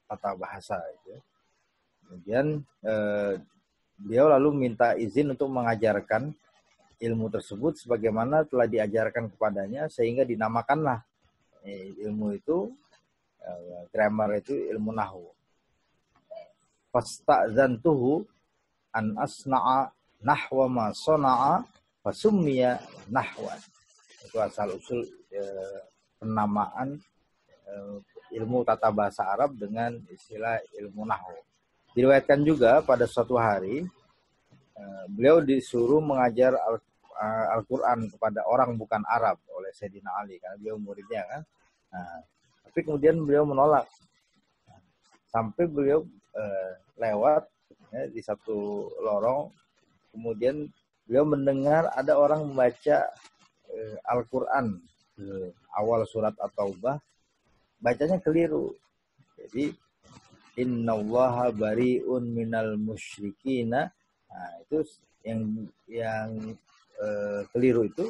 Tata bahasa itu. Kemudian beliau lalu minta izin untuk mengajarkan ilmu tersebut sebagaimana telah diajarkan kepadanya, sehingga dinamakanlah ilmu itu, grammar itu, ilmu nahwu. Fasta'zantuhu an asna'a nahwa ma sana'a fasummiya nahwan. Itu asal usul penamaan ilmu tata bahasa Arab dengan istilah ilmu nahwu. Diriwayatkan juga pada suatu hari beliau disuruh mengajar Al-Quran kepada orang bukan Arab oleh Sayyidina Ali, karena beliau muridnya kan. Nah, tapi kemudian beliau menolak. Sampai beliau lewat ya, di satu lorong, kemudian beliau mendengar ada orang membaca Al-Quran awal surat At-Taubah, bacanya keliru. Jadi innallaha bari'un minal musyrikina. Nah, itu yang keliru itu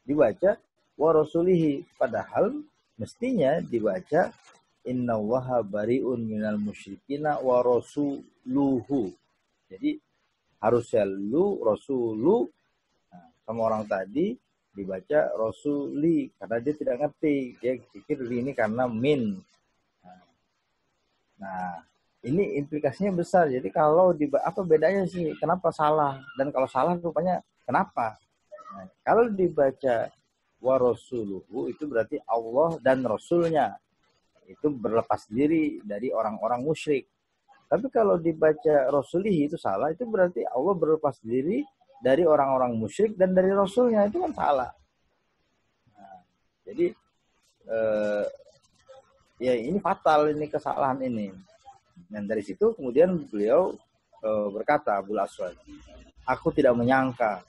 dibaca wa rasulihi, padahal mestinya dibaca innallaha bari'un minal musyrikina wa rasuluhu. Jadi harusnya lu rasulu, nah, sama orang tadi dibaca rasuli karena dia tidak ngerti, dia pikir ini karena min. Nah, ini implikasinya besar. Jadi kalau apa bedanya sih? Kenapa salah? Dan kalau salah rupanya kenapa? Nah, kalau dibaca wa rasuluhu itu berarti Allah dan Rasulnya itu berlepas diri dari orang-orang musyrik. Tapi kalau dibaca rasulihi itu salah, itu berarti Allah berlepas diri dari orang-orang musyrik dan dari Rasulnya, itu kan salah. Nah, Jadi ya ini fatal, ini kesalahan ini. Dan dari situ kemudian beliau berkata, Abul Aswad, aku tidak menyangka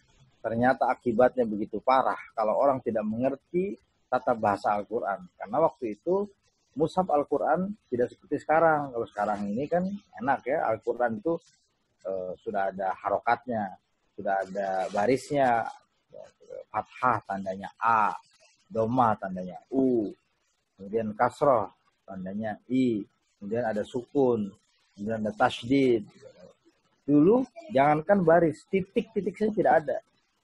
ternyata akibatnya begitu parah kalau orang tidak mengerti tata bahasa Al-Quran. Karena waktu itu mushaf Al-Quran tidak seperti sekarang. Kalau sekarang ini kan enak ya, Al-Quran itu sudah ada harokatnya, sudah ada barisnya, fathah tandanya A, domah tandanya U, kemudian kasroh tandanya I, kemudian ada sukun, kemudian ada tasydid. Dulu jangankan baris, titik-titik saja tidak ada,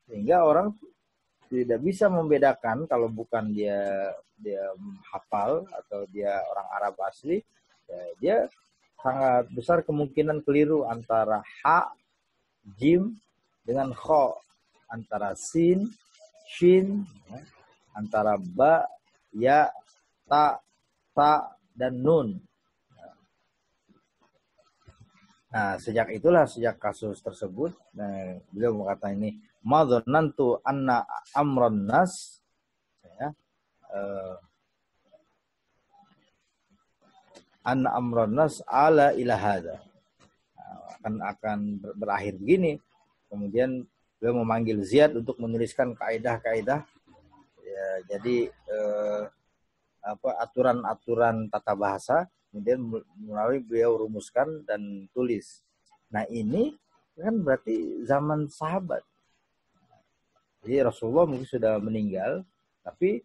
sehingga orang tidak bisa membedakan kalau bukan dia hafal atau dia orang Arab asli, ya, dia sangat besar kemungkinan keliru antara ha, jim dengan kho, antara sin, shin, ya, antara ba, ya, ta, dan nun. Nah, sejak kasus tersebut, beliau berkata ini, madzanantu anna amran nas, ya, anna amran nas ala ila hadza, akan berakhir begini. Kemudian beliau memanggil Ziyad untuk menuliskan kaidah-kaidah, ya, jadi aturan-aturan tata bahasa. Kemudian melalui beliau rumuskan dan tulis. Nah ini kan berarti zaman sahabat. Jadi Rasulullah mungkin sudah meninggal, tapi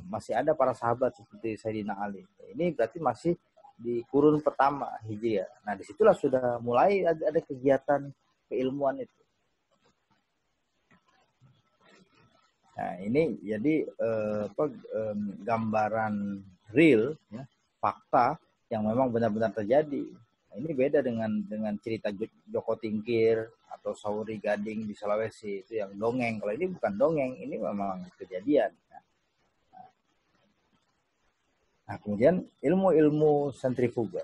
masih ada para sahabat seperti Sayyidina Ali. Ini berarti masih di kurun pertama Hijriah. Nah disitulah sudah mulai ada kegiatan keilmuan itu. Nah ini jadi gambaran real, ya, fakta yang memang benar-benar terjadi. Nah, ini beda dengan cerita Joko Tingkir atau Sauri Gading di Sulawesi, itu yang dongeng. Kalau ini bukan dongeng, ini memang kejadian. Nah kemudian ilmu-ilmu sentrifuga.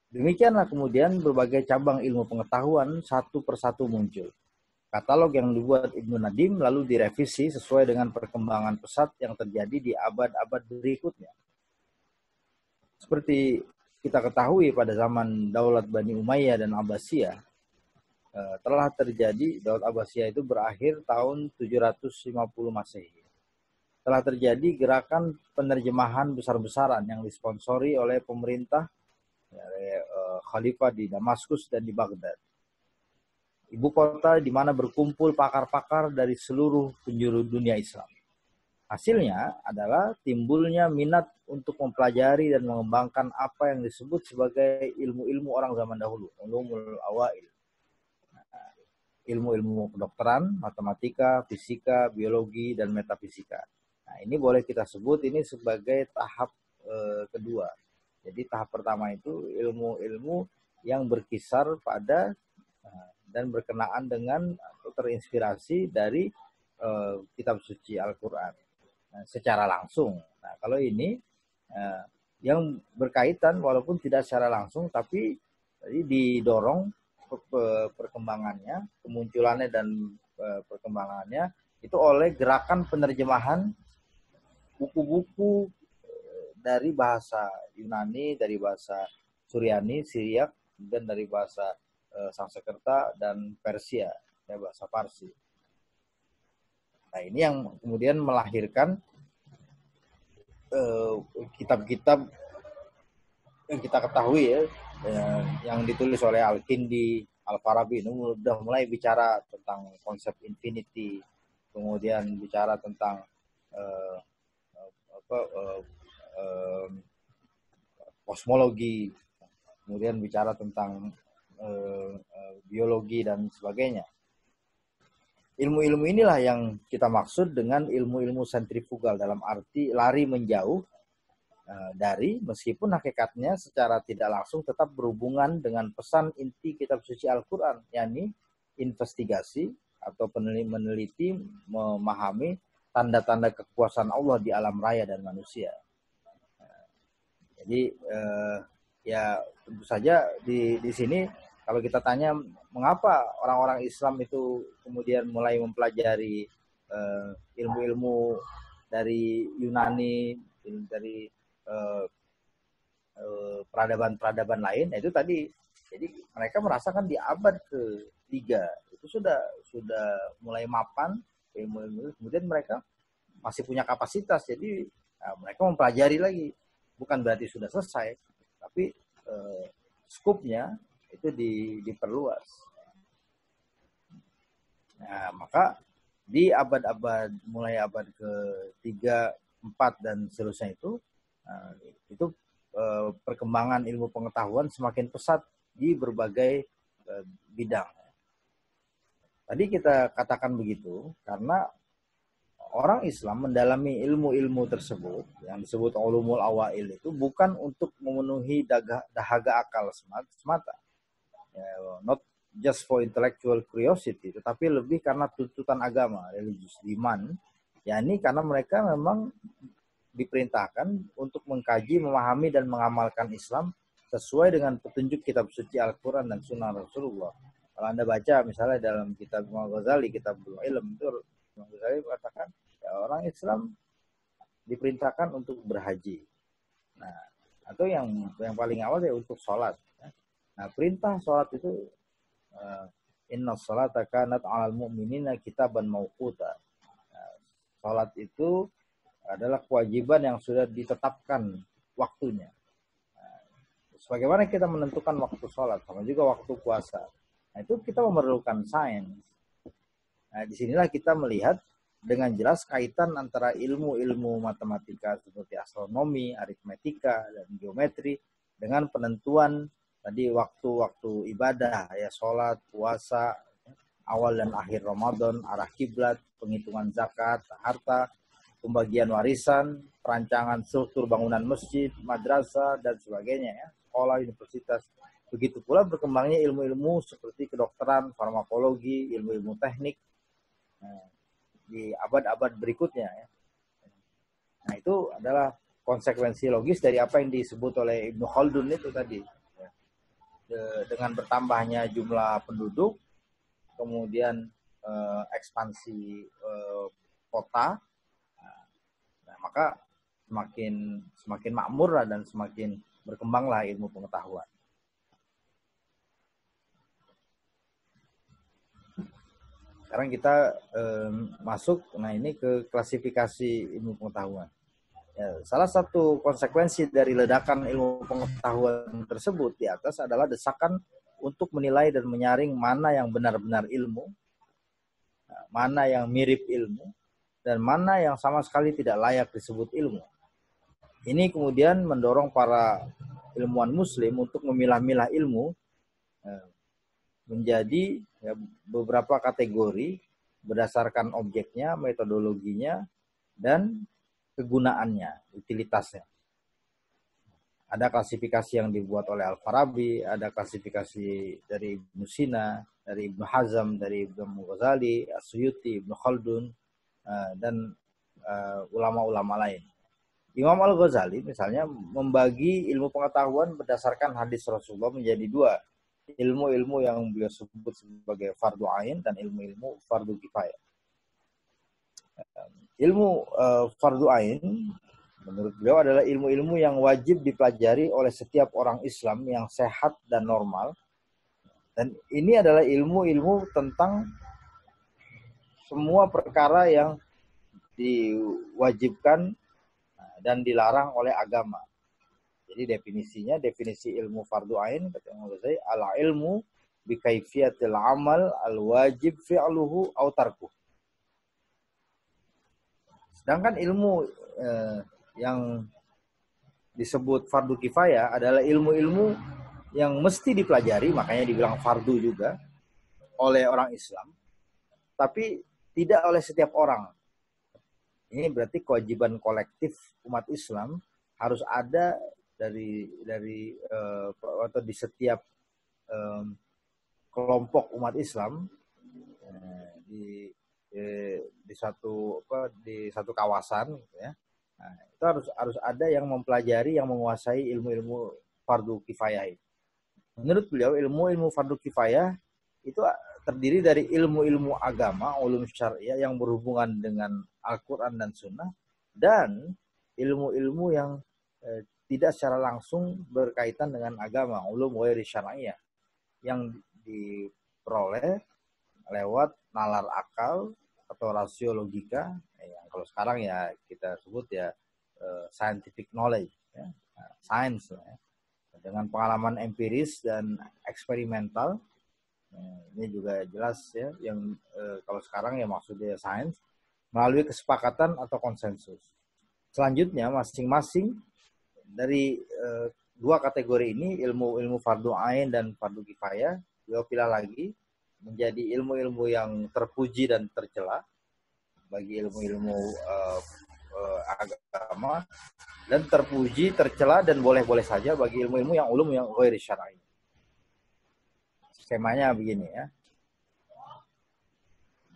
Demikianlah kemudian berbagai cabang ilmu pengetahuan satu persatu muncul. Katalog yang dibuat Ibnu Nadim lalu direvisi sesuai dengan perkembangan pesat yang terjadi di abad-abad berikutnya. Seperti kita ketahui pada zaman Daulat Bani Umayyah dan Abbasiyah, telah terjadi, Daulat Abbasiyah itu berakhir tahun 750 Masehi. Telah terjadi gerakan penerjemahan besar-besaran yang disponsori oleh pemerintah, oleh khalifah di Damaskus dan di Baghdad. Ibu kota di mana berkumpul pakar-pakar dari seluruh penjuru dunia Islam. Hasilnya adalah timbulnya minat untuk mempelajari dan mengembangkan apa yang disebut sebagai ilmu-ilmu orang zaman dahulu, ulumul awail. Ilmu-ilmu kedokteran, matematika, fisika, biologi, dan metafisika. Nah, ini boleh kita sebut ini sebagai tahap kedua. Jadi tahap pertama itu ilmu-ilmu yang berkisar pada dan berkenaan dengan atau terinspirasi dari kitab suci Al-Quran secara langsung. Nah, kalau ini yang berkaitan walaupun tidak secara langsung, tapi didorong perkembangannya, kemunculannya dan perkembangannya itu oleh gerakan penerjemahan buku-buku dari bahasa Yunani, dari bahasa Suryani, Siriak, dan dari bahasa Sanskerta dan Persia, ya, bahasa Parsi. Nah ini yang kemudian melahirkan kitab-kitab yang kita ketahui, ya, yang ditulis oleh Al-Kindi, Al-Farabi, ini sudah mulai bicara tentang konsep infinity, kemudian bicara tentang kosmologi, kemudian bicara tentang biologi dan sebagainya. Ilmu-ilmu inilah yang kita maksud dengan ilmu-ilmu sentrifugal, dalam arti lari menjauh dari, meskipun hakikatnya secara tidak langsung tetap berhubungan dengan pesan inti kitab suci Al-Quran, yakni investigasi atau meneliti, memahami tanda-tanda kekuasaan Allah di alam raya dan manusia. Jadi ya tentu saja di sini kalau kita tanya mengapa orang-orang Islam itu kemudian mulai mempelajari ilmu-ilmu dari Yunani, dari peradaban-peradaban lain, itu tadi. Jadi mereka merasakan di abad ke-3 itu sudah mulai mapan ilmu-ilmu, kemudian mereka masih punya kapasitas, jadi mereka mempelajari lagi. Bukan berarti sudah selesai, tapi skupnya itu diperluas. Nah, maka di abad-abad mulai abad ke-3, 4 dan seterusnya itu perkembangan ilmu pengetahuan semakin pesat di berbagai bidang. Tadi kita katakan begitu karena orang Islam mendalami ilmu-ilmu tersebut yang disebut ulumul awail itu bukan untuk memenuhi dahaga akal semata. Not just for intellectual curiosity, tetapi lebih karena tuntutan agama, religious demand, yakni karena mereka memang diperintahkan untuk mengkaji, memahami dan mengamalkan Islam sesuai dengan petunjuk kitab suci Al-Quran dan Sunnah Rasulullah. Kalau Anda baca misalnya dalam kitab Imam Ghazali, Kitabul Ilm, itu Imam Ghazali mengatakan ya, orang Islam diperintahkan untuk berhaji. Nah, atau yang paling awal ya untuk sholat. Nah, perintah sholat itu inna sholata kanat 'alal mu'minina kitaban mauquta. Sholat itu adalah kewajiban yang sudah ditetapkan waktunya. Sebagaimana kita menentukan waktu sholat, sama juga waktu puasa. Nah, itu kita memerlukan sains. Nah, disinilah kita melihat dengan jelas kaitan antara ilmu-ilmu matematika seperti astronomi, aritmetika, dan geometri dengan penentuan tadi waktu-waktu ibadah, ya sholat, puasa, awal dan akhir Ramadan, arah kiblat, penghitungan zakat, harta, pembagian warisan, perancangan struktur bangunan masjid, madrasah, dan sebagainya, ya, sekolah, universitas. Begitu pula berkembangnya ilmu-ilmu seperti kedokteran, farmakologi, ilmu-ilmu teknik di abad-abad berikutnya. Ya. Nah, itu adalah konsekuensi logis dari apa yang disebut oleh Ibnu Khaldun itu tadi. Ya. Dengan bertambahnya jumlah penduduk, kemudian ekspansi kota, nah, maka semakin makmur dan semakin berkembanglah ilmu pengetahuan. Sekarang kita masuk, nah ini ke klasifikasi ilmu pengetahuan. Ya, salah satu konsekuensi dari ledakan ilmu pengetahuan tersebut di atas adalah desakan untuk menilai dan menyaring mana yang benar-benar ilmu, mana yang mirip ilmu, dan mana yang sama sekali tidak layak disebut ilmu. Ini kemudian mendorong para ilmuwan muslim untuk memilah-milah ilmu menjadi ya, beberapa kategori berdasarkan objeknya, metodologinya, dan kegunaannya, utilitasnya. Ada klasifikasi yang dibuat oleh Al-Farabi, ada klasifikasi dari Ibnu Sina, dari Ibnu Hazm, dari Ibnu Ghazali, As-Suyuti, Ibnu Khaldun, dan ulama-ulama lain. Imam Al-Ghazali misalnya membagi ilmu pengetahuan berdasarkan hadis Rasulullah menjadi dua. Ilmu-ilmu yang beliau sebut sebagai fardu ain dan ilmu-ilmu fardu kifayah. Ilmu fardu ain menurut beliau adalah ilmu-ilmu yang wajib dipelajari oleh setiap orang Islam yang sehat dan normal. Dan ini adalah ilmu-ilmu tentang semua perkara yang diwajibkan dan dilarang oleh agama. Jadi definisi ilmu fardu ain kata Imam Ghazali, al ilmu bi kaifiyatil amal al wajib fi'luhu aw tarkuh. Sedangkan ilmu yang disebut fardu kifayah adalah ilmu-ilmu yang mesti dipelajari, makanya dibilang fardu juga oleh orang Islam, tapi tidak oleh setiap orang. Ini berarti kewajiban kolektif umat Islam harus ada dari atau di setiap kelompok umat Islam di satu kawasan, ya. Nah, itu harus ada yang mempelajari, yang menguasai ilmu-ilmu fardu kifayah itu. Menurut beliau ilmu-ilmu fardu kifayah itu terdiri dari ilmu-ilmu agama, ulum syariah yang berhubungan dengan Al-Quran dan Sunnah, dan ilmu-ilmu yang tidak secara langsung berkaitan dengan agama, ulum ghairi syariah, yang diperoleh lewat nalar akal atau rasio logika, yang kalau sekarang ya kita sebut ya scientific knowledge, ya, science, ya, dengan pengalaman empiris dan eksperimental. Ini juga jelas ya, yang kalau sekarang ya maksudnya sains, melalui kesepakatan atau konsensus. Selanjutnya masing-masing dari dua kategori ini, ilmu fardu ain dan fardu kifayah, beliau pilih lagi menjadi ilmu-ilmu yang terpuji dan tercela bagi ilmu-ilmu agama, dan terpuji, tercela, dan boleh-boleh saja bagi ilmu-ilmu yang ulum yang ghairi syar'i. Skemanya begini ya.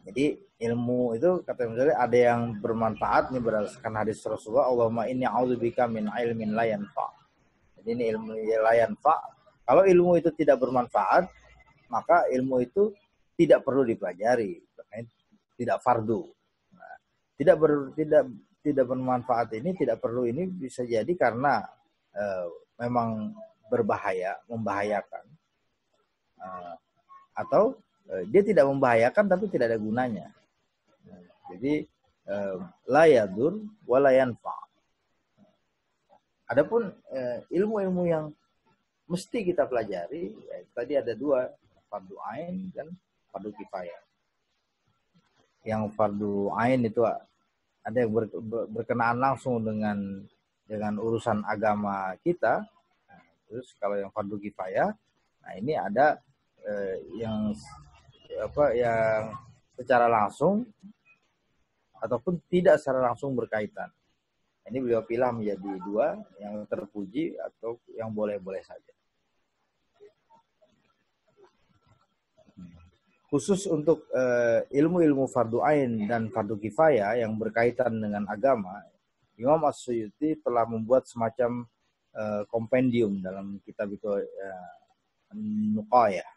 Jadi ilmu itu kata misalnya ada yang bermanfaat nih berdasarkan hadis Rasulullah, Allahumma inni a'udzubika min ilmin la yanfa. Jadi ini ilmu la yanfa. Kalau ilmu itu tidak bermanfaat, maka ilmu itu tidak perlu dipelajari, tidak fardu. Nah, tidak bermanfaat ini, tidak perlu ini bisa jadi karena memang berbahaya, membahayakan, atau dia tidak membahayakan tapi tidak ada gunanya. Jadi la yadur wa la yanfa. Adapun ilmu-ilmu yang mesti kita pelajari, ya, tadi ada dua, fardu ain dan fardu kifayah. Yang fardu ain itu ada yang berkenaan langsung dengan urusan agama kita. Nah, terus kalau yang fardu kifayah, nah ini ada yang secara langsung ataupun tidak secara langsung berkaitan. Ini beliau pilih menjadi dua, yang terpuji atau yang boleh-boleh saja. Khusus untuk ilmu-ilmu fardu ain dan fardu kifayah yang berkaitan dengan agama, Imam As-Suyuti telah membuat semacam kompendium dalam kitab itu, Nuqayah,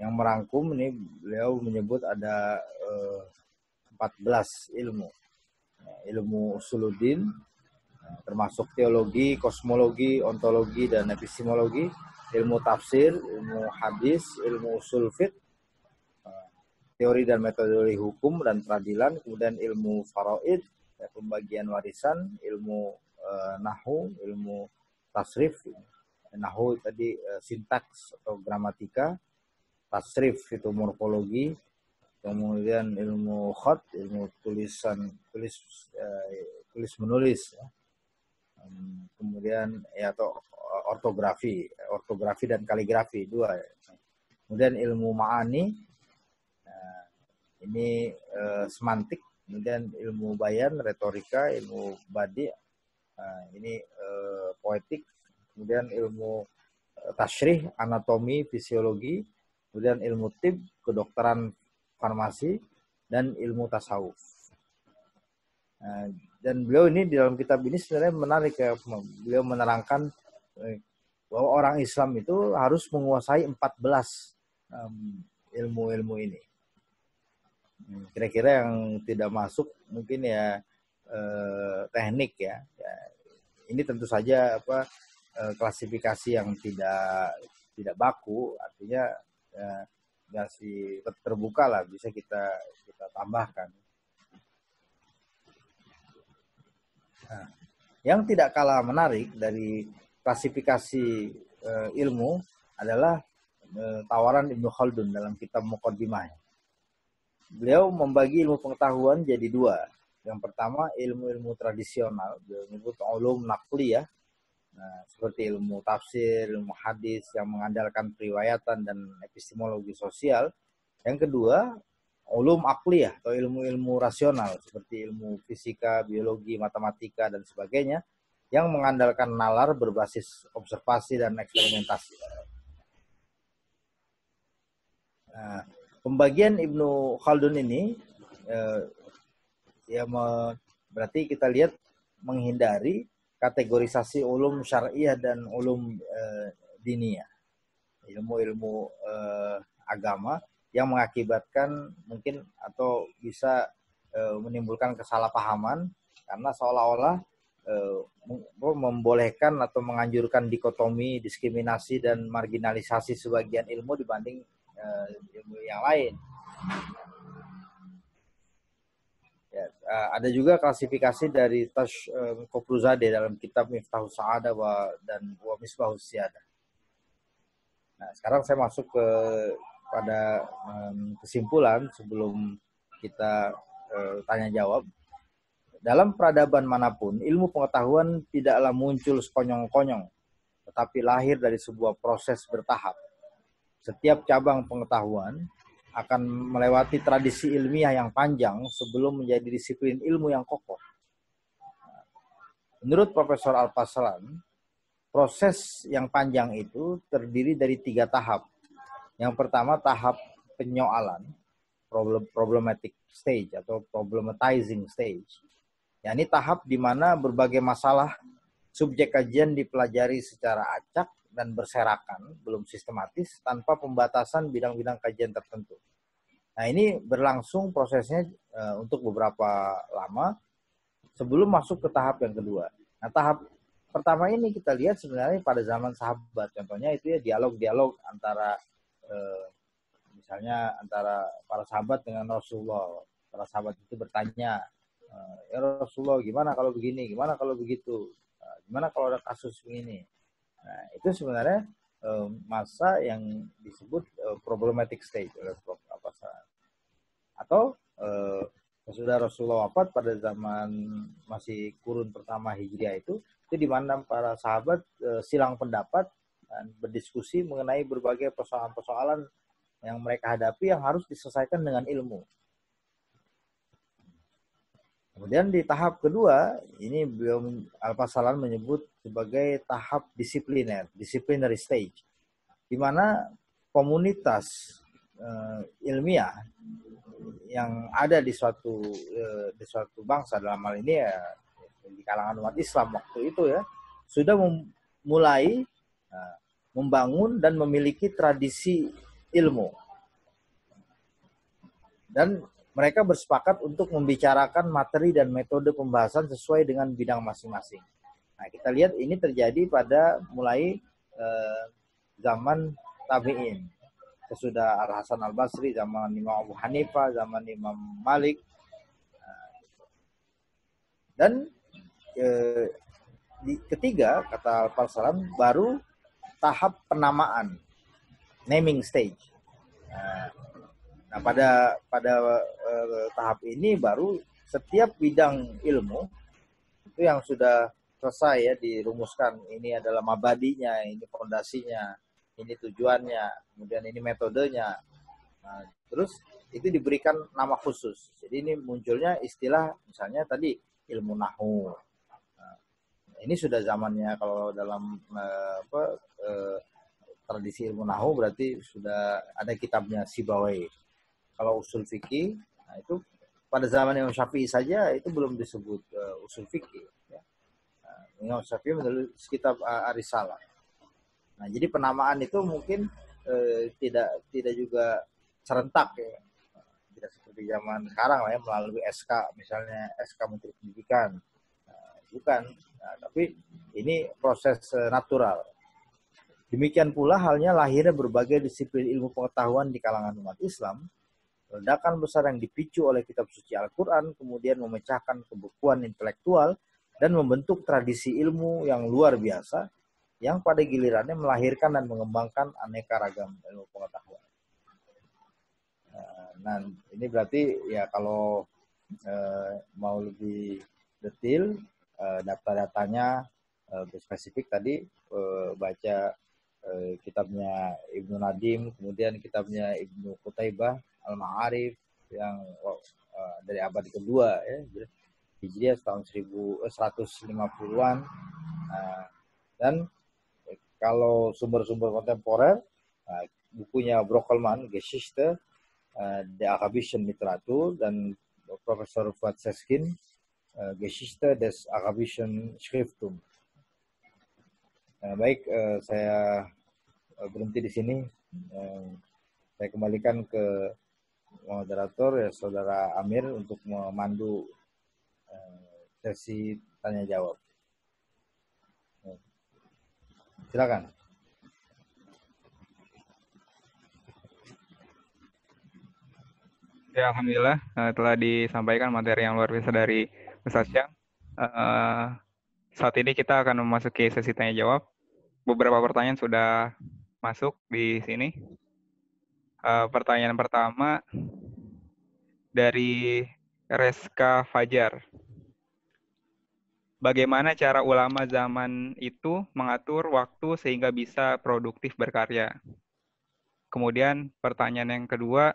yang merangkum. Ini beliau menyebut ada 14 ilmu. Ilmu usuluddin, termasuk teologi, kosmologi, ontologi, dan epistemologi, ilmu tafsir, ilmu hadis, ilmu usul fiqh, teori dan metodologi hukum dan peradilan, kemudian ilmu faraid, pembagian warisan, ilmu nahwu, ilmu tasrif. Nahwu tadi sintaks atau gramatika, tasrif itu morfologi, kemudian ilmu khat, ilmu tulis menulis, ya. Kemudian ya atau ortografi dan kaligrafi, dua. Kemudian ilmu ma'ani, ini semantik, kemudian ilmu bayan, retorika, ilmu badi, ini poetik, kemudian ilmu tasyrih, anatomi, fisiologi, kemudian ilmu tib, kedokteran farmasi, dan ilmu tasawuf. Dan beliau ini di dalam kitab ini sebenarnya menarik ya, beliau menerangkan bahwa orang Islam itu harus menguasai 14 ilmu-ilmu ini. Kira-kira yang tidak masuk mungkin ya teknik ya. Ini tentu saja klasifikasi yang tidak baku, artinya masih terbuka lah, bisa kita tambahkan. Nah, yang tidak kalah menarik dari klasifikasi ilmu adalah tawaran Ibnu Khaldun dalam kitab Muqaddimah. Beliau membagi ilmu pengetahuan jadi dua. Yang pertama ilmu-ilmu tradisional, beliau menyebut ulum naqliyah, seperti ilmu tafsir, ilmu hadis yang mengandalkan periwayatan dan epistemologi sosial. Yang kedua ulum aqliyah atau ilmu-ilmu rasional seperti ilmu fisika, biologi, matematika, dan sebagainya yang mengandalkan nalar berbasis observasi dan eksperimentasi. Nah, pembagian Ibnu Khaldun ini berarti kita lihat menghindari kategorisasi ulum syariah dan ulum diniyah. ilmu-ilmu agama yang mengakibatkan mungkin atau bisa menimbulkan kesalahpahaman karena seolah-olah membolehkan atau menganjurkan dikotomi, diskriminasi dan marginalisasi sebagian ilmu dibanding ilmu yang lain. Ya, ada juga klasifikasi dari Tash Kopruzadeh dalam kitab Miftahus Sa'adah dan Misbahus Siadah. Nah, sekarang saya masuk pada kesimpulan sebelum kita tanya jawab. Dalam peradaban manapun, ilmu pengetahuan tidaklah muncul sekonyong-konyong, tetapi lahir dari sebuah proses bertahap. Setiap cabang pengetahuan akan melewati tradisi ilmiah yang panjang sebelum menjadi disiplin ilmu yang kokoh. Menurut Profesor Alpaslan, proses yang panjang itu terdiri dari 3 tahap. Yang pertama tahap penyoalan, problematic stage atau problematizing stage. Ini tahap di mana berbagai masalah subjek kajian dipelajari secara acak dan berserakan, belum sistematis, tanpa pembatasan bidang-bidang kajian tertentu. Nah, ini berlangsung prosesnya untuk beberapa lama sebelum masuk ke tahap yang kedua. Nah, tahap pertama ini kita lihat sebenarnya pada zaman sahabat. Contohnya itu ya dialog-dialog antara misalnya antara para sahabat dengan Rasulullah. Para sahabat itu bertanya, ya Rasulullah, gimana kalau begini, gimana kalau begitu, gimana kalau ada kasus begini. Nah, itu sebenarnya masa yang disebut problematic stage oleh Prof. Alpaslan. Atau sesudah Rasulullah wafat pada zaman masih kurun pertama Hijriah itu di mana para sahabat silang pendapat dan berdiskusi mengenai berbagai persoalan-persoalan yang mereka hadapi yang harus diselesaikan dengan ilmu. Kemudian di tahap kedua, ini Alpaslan menyebut sebagai tahap disciplinary stage, di mana komunitas ilmiah yang ada di suatu bangsa, dalam hal ini ya di kalangan umat Islam waktu itu ya, sudah mulai membangun dan memiliki tradisi ilmu. Dan mereka bersepakat untuk membicarakan materi dan metode pembahasan sesuai dengan bidang masing-masing. Nah, kita lihat ini terjadi pada mulai zaman tabi'in. Sesudah Al-Hasan Al-Basri, zaman Imam Abu Hanifah, zaman Imam Malik. Dan ketiga, kata Alpaslan, baru tahap penamaan, naming stage. Nah, pada tahap ini baru setiap bidang ilmu itu yang sudah selesai ya dirumuskan, ini adalah mabadinya, ini fondasinya, ini tujuannya, kemudian ini metodenya. Nah, terus itu diberikan nama khusus. Jadi ini munculnya istilah misalnya tadi ilmu nahwu. Nah, ini sudah zamannya kalau dalam tradisi ilmu nahwu berarti sudah ada kitabnya Sibawayh. Kalau usul fikih, nah itu pada zaman Imam Syafi'i saja itu belum disebut usul fikih. Ya. Imam Syafi'i menulis kitab Ar-Risalah. Nah, jadi penamaan itu mungkin tidak juga serentak ya, tidak seperti zaman sekarang lah ya, melalui SK, misalnya SK Menteri Pendidikan. Bukan, tapi ini proses natural. Demikian pula halnya lahirnya berbagai disiplin ilmu pengetahuan di kalangan umat Islam. Ledakan besar yang dipicu oleh kitab suci Al-Quran kemudian memecahkan kebekuan intelektual dan membentuk tradisi ilmu yang luar biasa yang pada gilirannya melahirkan dan mengembangkan aneka ragam ilmu pengetahuan. Nah, ini berarti ya kalau mau lebih detail data-datanya spesifik tadi baca kitabnya Ibnu Nadim, kemudian kitabnya Ibnu Qutaibah Al-Ma'arif yang dari abad kedua ya, Hijriah tahun 150-an. Dan kalau sumber-sumber kontemporer, bukunya Brockelmann, Geschichte der Arabischen Literatur, dan Profesor Fuad Seskin, Geschichte des Arabischen Schrifttum. Baik, saya berhenti di sini. Saya kembalikan ke moderator ya Saudara Amir untuk memandu sesi tanya jawab. Silakan. Ya, alhamdulillah telah disampaikan materi yang luar biasa dari Ustaz Syam. Saat ini kita akan memasuki sesi tanya jawab. Beberapa pertanyaan sudah masuk di sini. Pertanyaan pertama dari Reska Fajar. Bagaimana cara ulama zaman itu mengatur waktu sehingga bisa produktif berkarya? Kemudian pertanyaan yang kedua,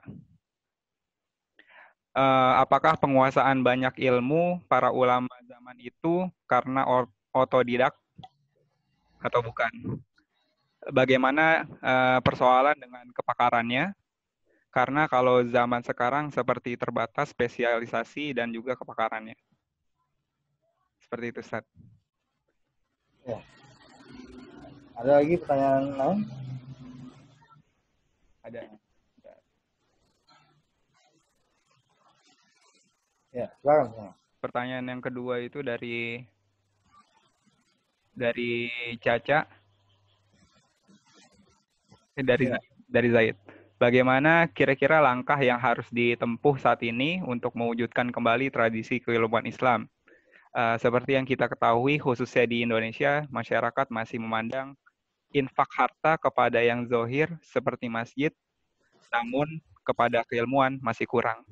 apakah penguasaan banyak ilmu para ulama zaman itu karena otodidak atau bukan? Bagaimana persoalan dengan kepakarannya? Karena kalau zaman sekarang seperti terbatas spesialisasi dan juga kepakarannya. Seperti itu, Ustaz. Ya. Ada lagi pertanyaan lain? Ada. Ya, silakan. Pertanyaan yang kedua itu dari Caca. Dari Zaid. Bagaimana kira-kira langkah yang harus ditempuh saat ini untuk mewujudkan kembali tradisi keilmuan Islam? Seperti yang kita ketahui, khususnya di Indonesia, masyarakat masih memandang infak harta kepada yang zohir seperti masjid, namun kepada keilmuan masih kurang.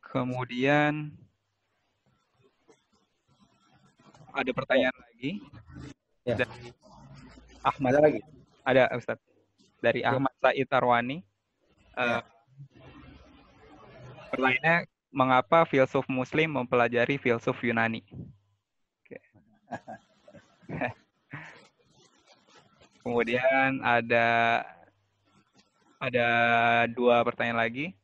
Kemudian ada pertanyaan lagi dari Ahmad. Ada lagi? Ada, Ustaz. Dari Ahmad Said Arwani. Pertanyaannya, mengapa filsuf Muslim mempelajari filsuf Yunani? Oke. Kemudian ada dua pertanyaan lagi.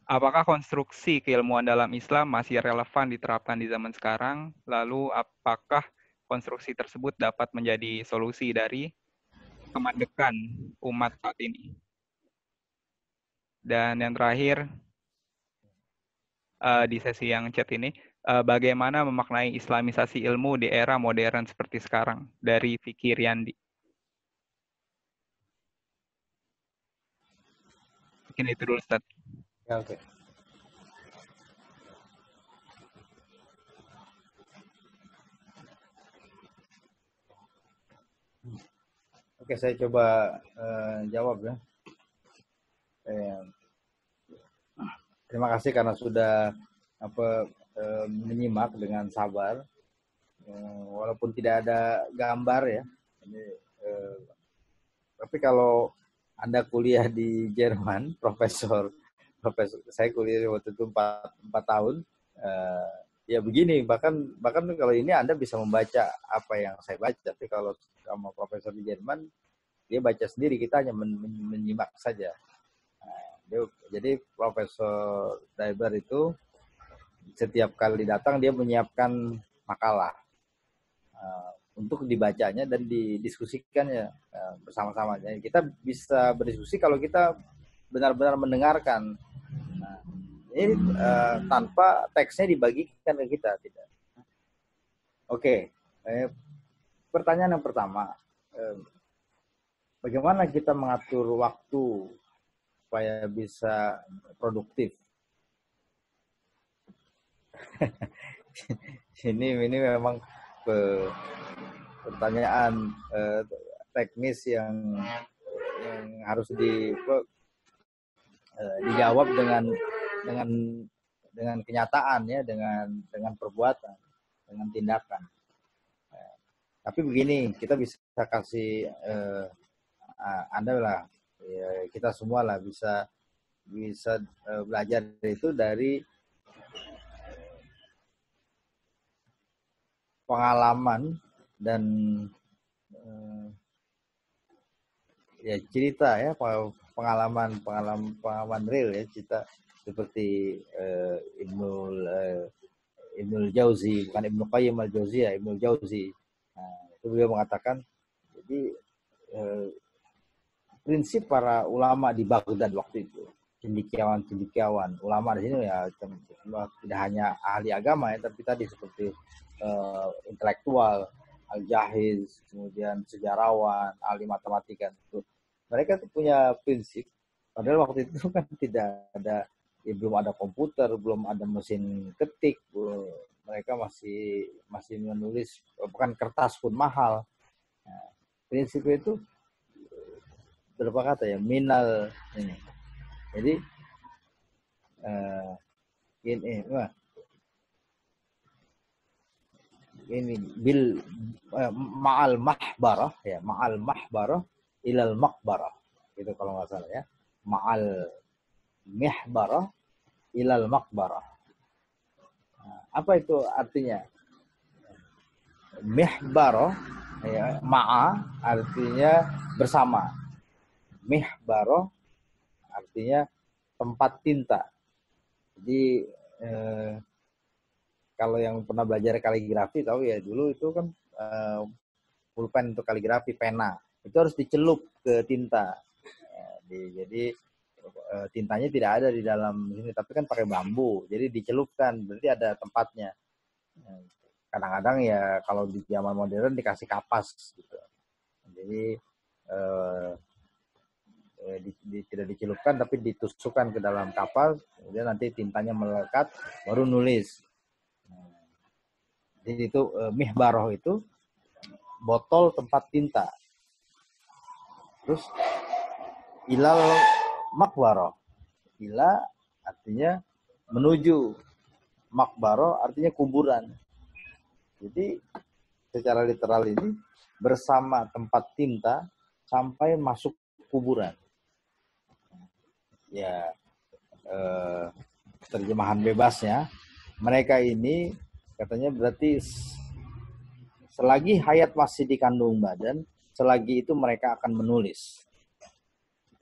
Apakah konstruksi keilmuan dalam Islam masih relevan diterapkan di zaman sekarang? Lalu apakah konstruksi tersebut dapat menjadi solusi dari kemandekan umat saat ini? Dan yang terakhir, di sesi yang chat ini, bagaimana memaknai islamisasi ilmu di era modern seperti sekarang? Dari Vicky Riyandi. Mungkin itu dulu, Ustaz. Ya, oke. Oke, saya coba jawab ya. Terima kasih karena sudah menyimak dengan sabar, walaupun tidak ada gambar ya. Tapi kalau Anda kuliah di Jerman, profesor saya kuliah waktu itu 4 tahun, ya begini, bahkan kalau ini Anda bisa membaca apa yang saya baca, tapi kalau sama profesor di Jerman, dia baca sendiri, kita hanya menyimak saja. Jadi Profesor Daiber itu setiap kali datang dia menyiapkan makalah untuk dibacanya dan didiskusikannya bersama-sama. Jadi kita bisa berdiskusi kalau kita benar-benar mendengarkan. Nah, ini tanpa teksnya dibagikan ke kita, tidak. Oke, pertanyaan yang pertama, bagaimana kita mengatur waktu supaya bisa produktif? ini memang pertanyaan teknis yang harus dijawab dengan kenyataan ya, dengan perbuatan, dengan tindakan. Tapi begini, kita bisa kasih Anda lah, ya, kita semua lah bisa belajar itu dari pengalaman dan ya cerita ya, pengalaman real ya, cerita seperti Ibnu Ibnul Jauzi, bukan Ibnu Qayyim al-Jauziyah, Ibnul Jauzi. Nah, itu beliau mengatakan, jadi prinsip para ulama di Baghdad waktu itu, cendekiawan ulama di sini ya tidak hanya ahli agama ya, tapi tadi seperti intelektual, al-jahiz, kemudian sejarawan, ahli matematika itu. Mereka tuh punya prinsip, padahal waktu itu kan tidak ada, ya, belum ada komputer, belum ada mesin ketik, mereka masih menulis, bukan kertas pun mahal. Nah, prinsipnya itu berapa kata ya, minal ini. Jadi ini bil ma'al mahbarah ya, ma'al mahbarah ilal maqbarah. Gitu kalau nggak salah ya. Ma'al mihbarah ilal maqbarah. Nah, apa itu artinya? Mihbarah ya, ma'a artinya bersama. Mihbarah artinya tempat tinta. Jadi kalau yang pernah belajar kaligrafi tahu ya, dulu itu kan pulpen untuk kaligrafi, pena itu harus dicelup ke tinta. Jadi tintanya tidak ada di dalam sini, tapi kan pakai bambu, jadi dicelupkan, berarti ada tempatnya. Kadang-kadang ya kalau di zaman modern dikasih kapas gitu. Jadi tidak dicelupkan tapi ditusukkan ke dalam kapas, kemudian nanti tintanya melekat baru nulis. Jadi itu mihbarah itu botol tempat tinta. Terus ilal makbarah, ila artinya menuju, makbarah artinya kuburan. Jadi secara literal ini bersama tempat tinta sampai masuk kuburan. Ya, terjemahan bebasnya, mereka ini katanya berarti selagi hayat masih di kandung badan, selagi itu mereka akan menulis.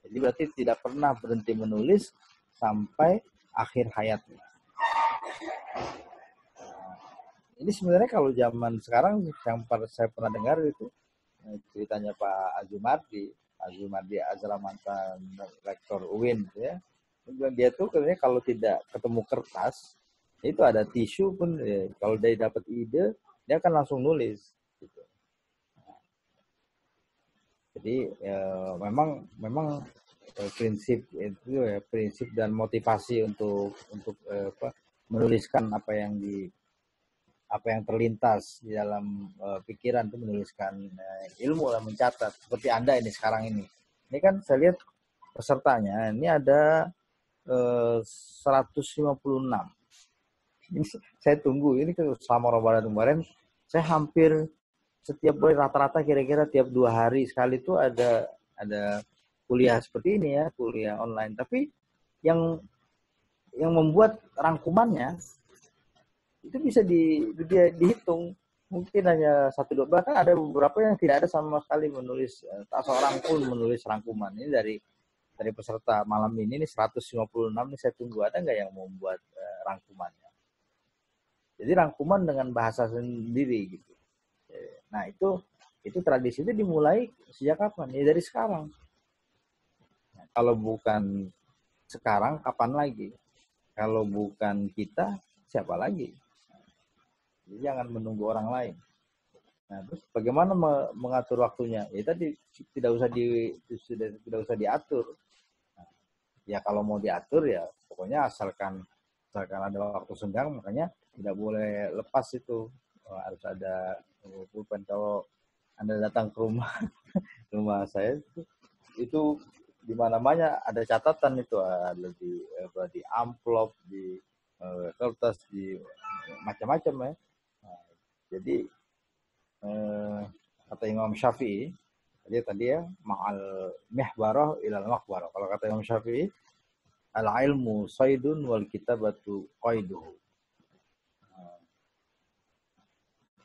Jadi berarti tidak pernah berhenti menulis sampai akhir hayatnya. Ini sebenarnya kalau zaman sekarang yang saya pernah dengar itu ceritanya Pak Azumardi Azra, mantan rektor UIN ya. Dia tuh katanya kalau tidak ketemu kertas, itu ada tisu pun ya, kalau dia dapat ide dia akan langsung nulis gitu. Jadi ya, memang prinsip itu ya, prinsip dan motivasi untuk menuliskan apa yang terlintas di dalam pikiran, itu menuliskan ilmu dan mencatat. Seperti Anda ini sekarang ini kan saya lihat pesertanya ini ada 156. Ini saya tunggu ini selama Ramadan kemarin, saya hampir setiap bulan rata-rata kira-kira tiap 2 hari sekali itu ada kuliah seperti ini ya, kuliah online. Tapi yang membuat rangkumannya itu bisa dihitung, mungkin hanya 1-2, bahkan ada beberapa yang tidak ada sama sekali menulis, tak seorang pun menulis rangkuman. Ini dari peserta malam ini 156 nih, saya tunggu ada nggak yang membuat rangkumannya. Jadi rangkuman dengan bahasa sendiri gitu. Nah itu tradisi itu dimulai sejak kapan? Ya dari sekarang. Nah, kalau bukan sekarang, kapan lagi? Kalau bukan kita, siapa lagi? Jadi jangan menunggu orang lain. Nah, terus bagaimana mengatur waktunya? Ya tadi tidak usah diatur. Nah, ya kalau mau diatur ya pokoknya asalkan ada waktu senggang, makanya tidak boleh lepas itu. Harus ada pulpen. Kalau Anda datang ke rumah saya itu di mana-mana ada catatan itu, ada di amplop, di kertas, di macam-macam ya. Nah, jadi kata Imam Syafi'i tadi ya, ma'al mihbarah ilal maqbarah. Kalau kata Imam Syafi'i, al-ilmu saydun wal kitabatu qaiduhu.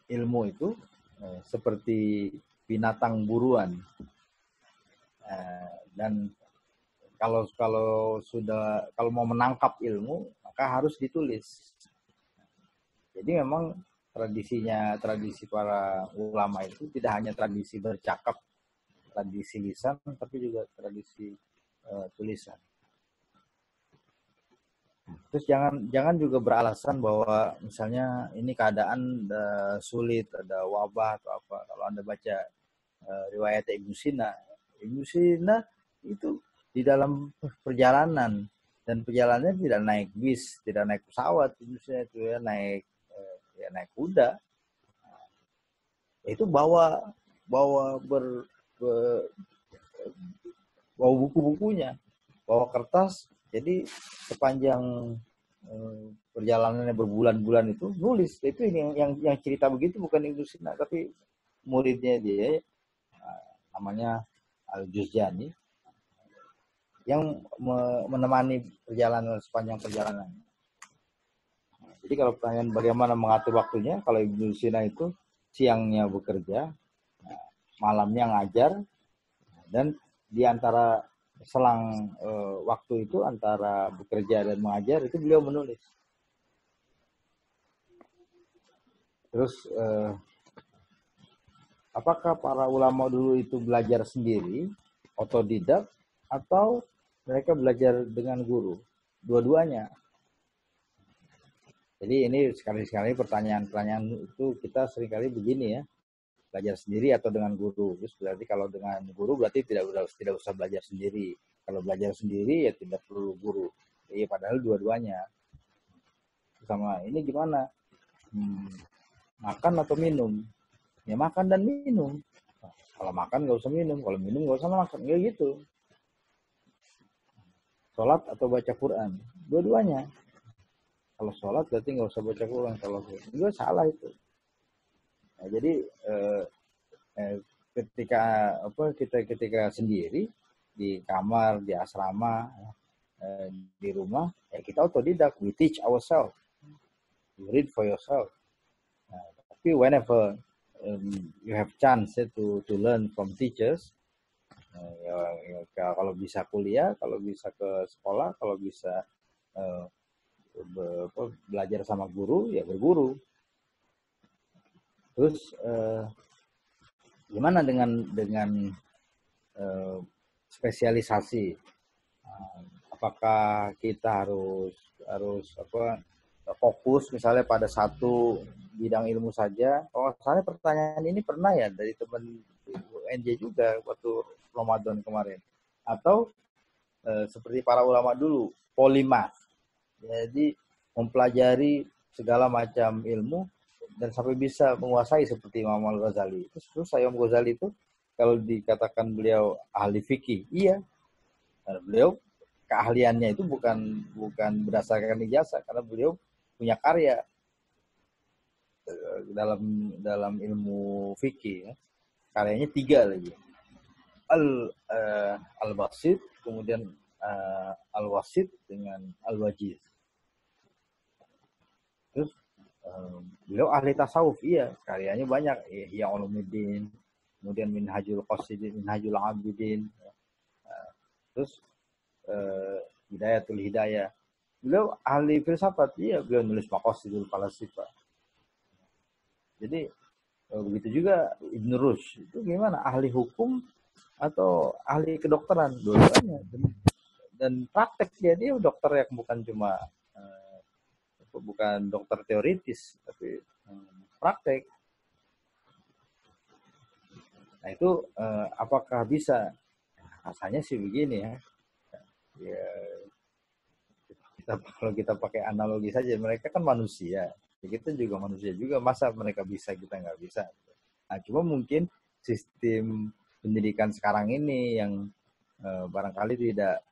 Ilmu itu seperti binatang buruan, dan kalau mau menangkap ilmu maka harus ditulis. Jadi memang tradisi para ulama itu tidak hanya tradisi bercakap, tradisi lisan, tapi juga tradisi tulisan. Terus jangan juga beralasan bahwa misalnya ini keadaan sulit, ada wabah atau apa. Kalau Anda baca riwayat Ibnu Sina itu di dalam perjalanan, dan perjalanannya tidak naik bis, tidak naik pesawat, Ibnu Sina itu ya naik kuda. Itu bawa buku-bukunya, bawa kertas. Jadi sepanjang perjalanannya berbulan-bulan itu nulis. Itu yang cerita begitu bukan Ibnu Sina, tapi muridnya dia namanya Al-Juzjani yang menemani perjalanan sepanjang perjalanan. Jadi kalau pertanyaan bagaimana mengatur waktunya, kalau Ibnu Sina itu siangnya bekerja, malamnya ngajar, dan di antara selang waktu itu antara bekerja dan mengajar itu beliau menulis. Terus apakah para ulama dulu itu belajar sendiri, otodidak, atau mereka belajar dengan guru? Dua-duanya. Jadi ini sekali-sekali pertanyaan-pertanyaan itu kita seringkali begini ya, belajar sendiri atau dengan guru. Terus berarti kalau dengan guru berarti tidak usah belajar sendiri. Kalau belajar sendiri ya tidak perlu guru. Iya, padahal dua-duanya. Sama ini gimana? Makan atau minum? Ya makan dan minum. Kalau makan nggak usah minum, kalau minum nggak usah makan. Nggak gitu. Sholat atau baca Quran? Dua-duanya. Kalau sholat berarti nggak usah baca Quran. Kalau juga salah itu. Nah, jadi ketika sendiri di kamar, di asrama, di rumah, ya kita otodidak. We teach ourselves. You read for yourself. Nah, tapi whenever you have chance to learn from teachers, kalau bisa kuliah, kalau bisa ke sekolah, kalau bisa belajar sama guru, ya berguru. Terus gimana dengan spesialisasi? Apakah kita harus fokus misalnya pada satu bidang ilmu saja? Oh, soalnya pertanyaan ini pernah ya dari teman UNJ juga waktu Ramadan kemarin. Atau seperti para ulama dulu, polimath. Jadi mempelajari segala macam ilmu dan sampai bisa menguasai seperti Imam Al-Ghazali. Terus Imam Ghazali itu kalau dikatakan beliau ahli fikih, iya. Karena beliau keahliannya itu bukan berdasarkan ijazah, karena beliau punya karya dalam ilmu fikih. Ya. Karyanya 3 lagi. Al-Basit, kemudian Al-Wasit dengan Al-Wajiz. Terus beliau ahli tasawuf, iya, karyanya banyak. Ihya Ulumuddin, kemudian Minhajul Qasidin, Minhajul Abidin. Terus Hidayatul Hidayah. Beliau ahli filsafat, iya, beliau nulis Maqasidul Falasifa. Jadi begitu juga Ibn Rushd. Itu gimana? Ahli hukum atau ahli kedokteran? Dua-duanya. Dan praktek dia dokter yang bukan cuma bukan dokter teoritis, tapi praktek. Nah itu apakah bisa? Rasanya sih begini ya. Kalau kita pakai analogi saja, mereka kan manusia. Ya kita juga manusia juga, masa mereka bisa kita nggak bisa? Nah cuma mungkin sistem pendidikan sekarang ini yang barangkali tidak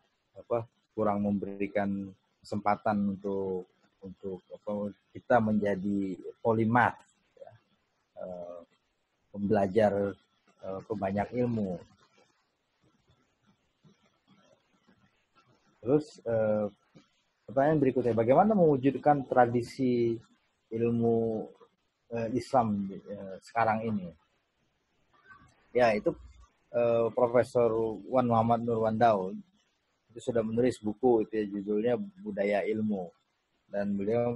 kurang memberikan kesempatan untuk kita menjadi polimath, ya, belajar banyak ilmu. Terus pertanyaan berikutnya, bagaimana mewujudkan tradisi ilmu Islam sekarang ini? Ya itu Profesor Wan Muhammad Nur Wandaud itu sudah menulis buku itu ya, judulnya Budaya Ilmu. Dan beliau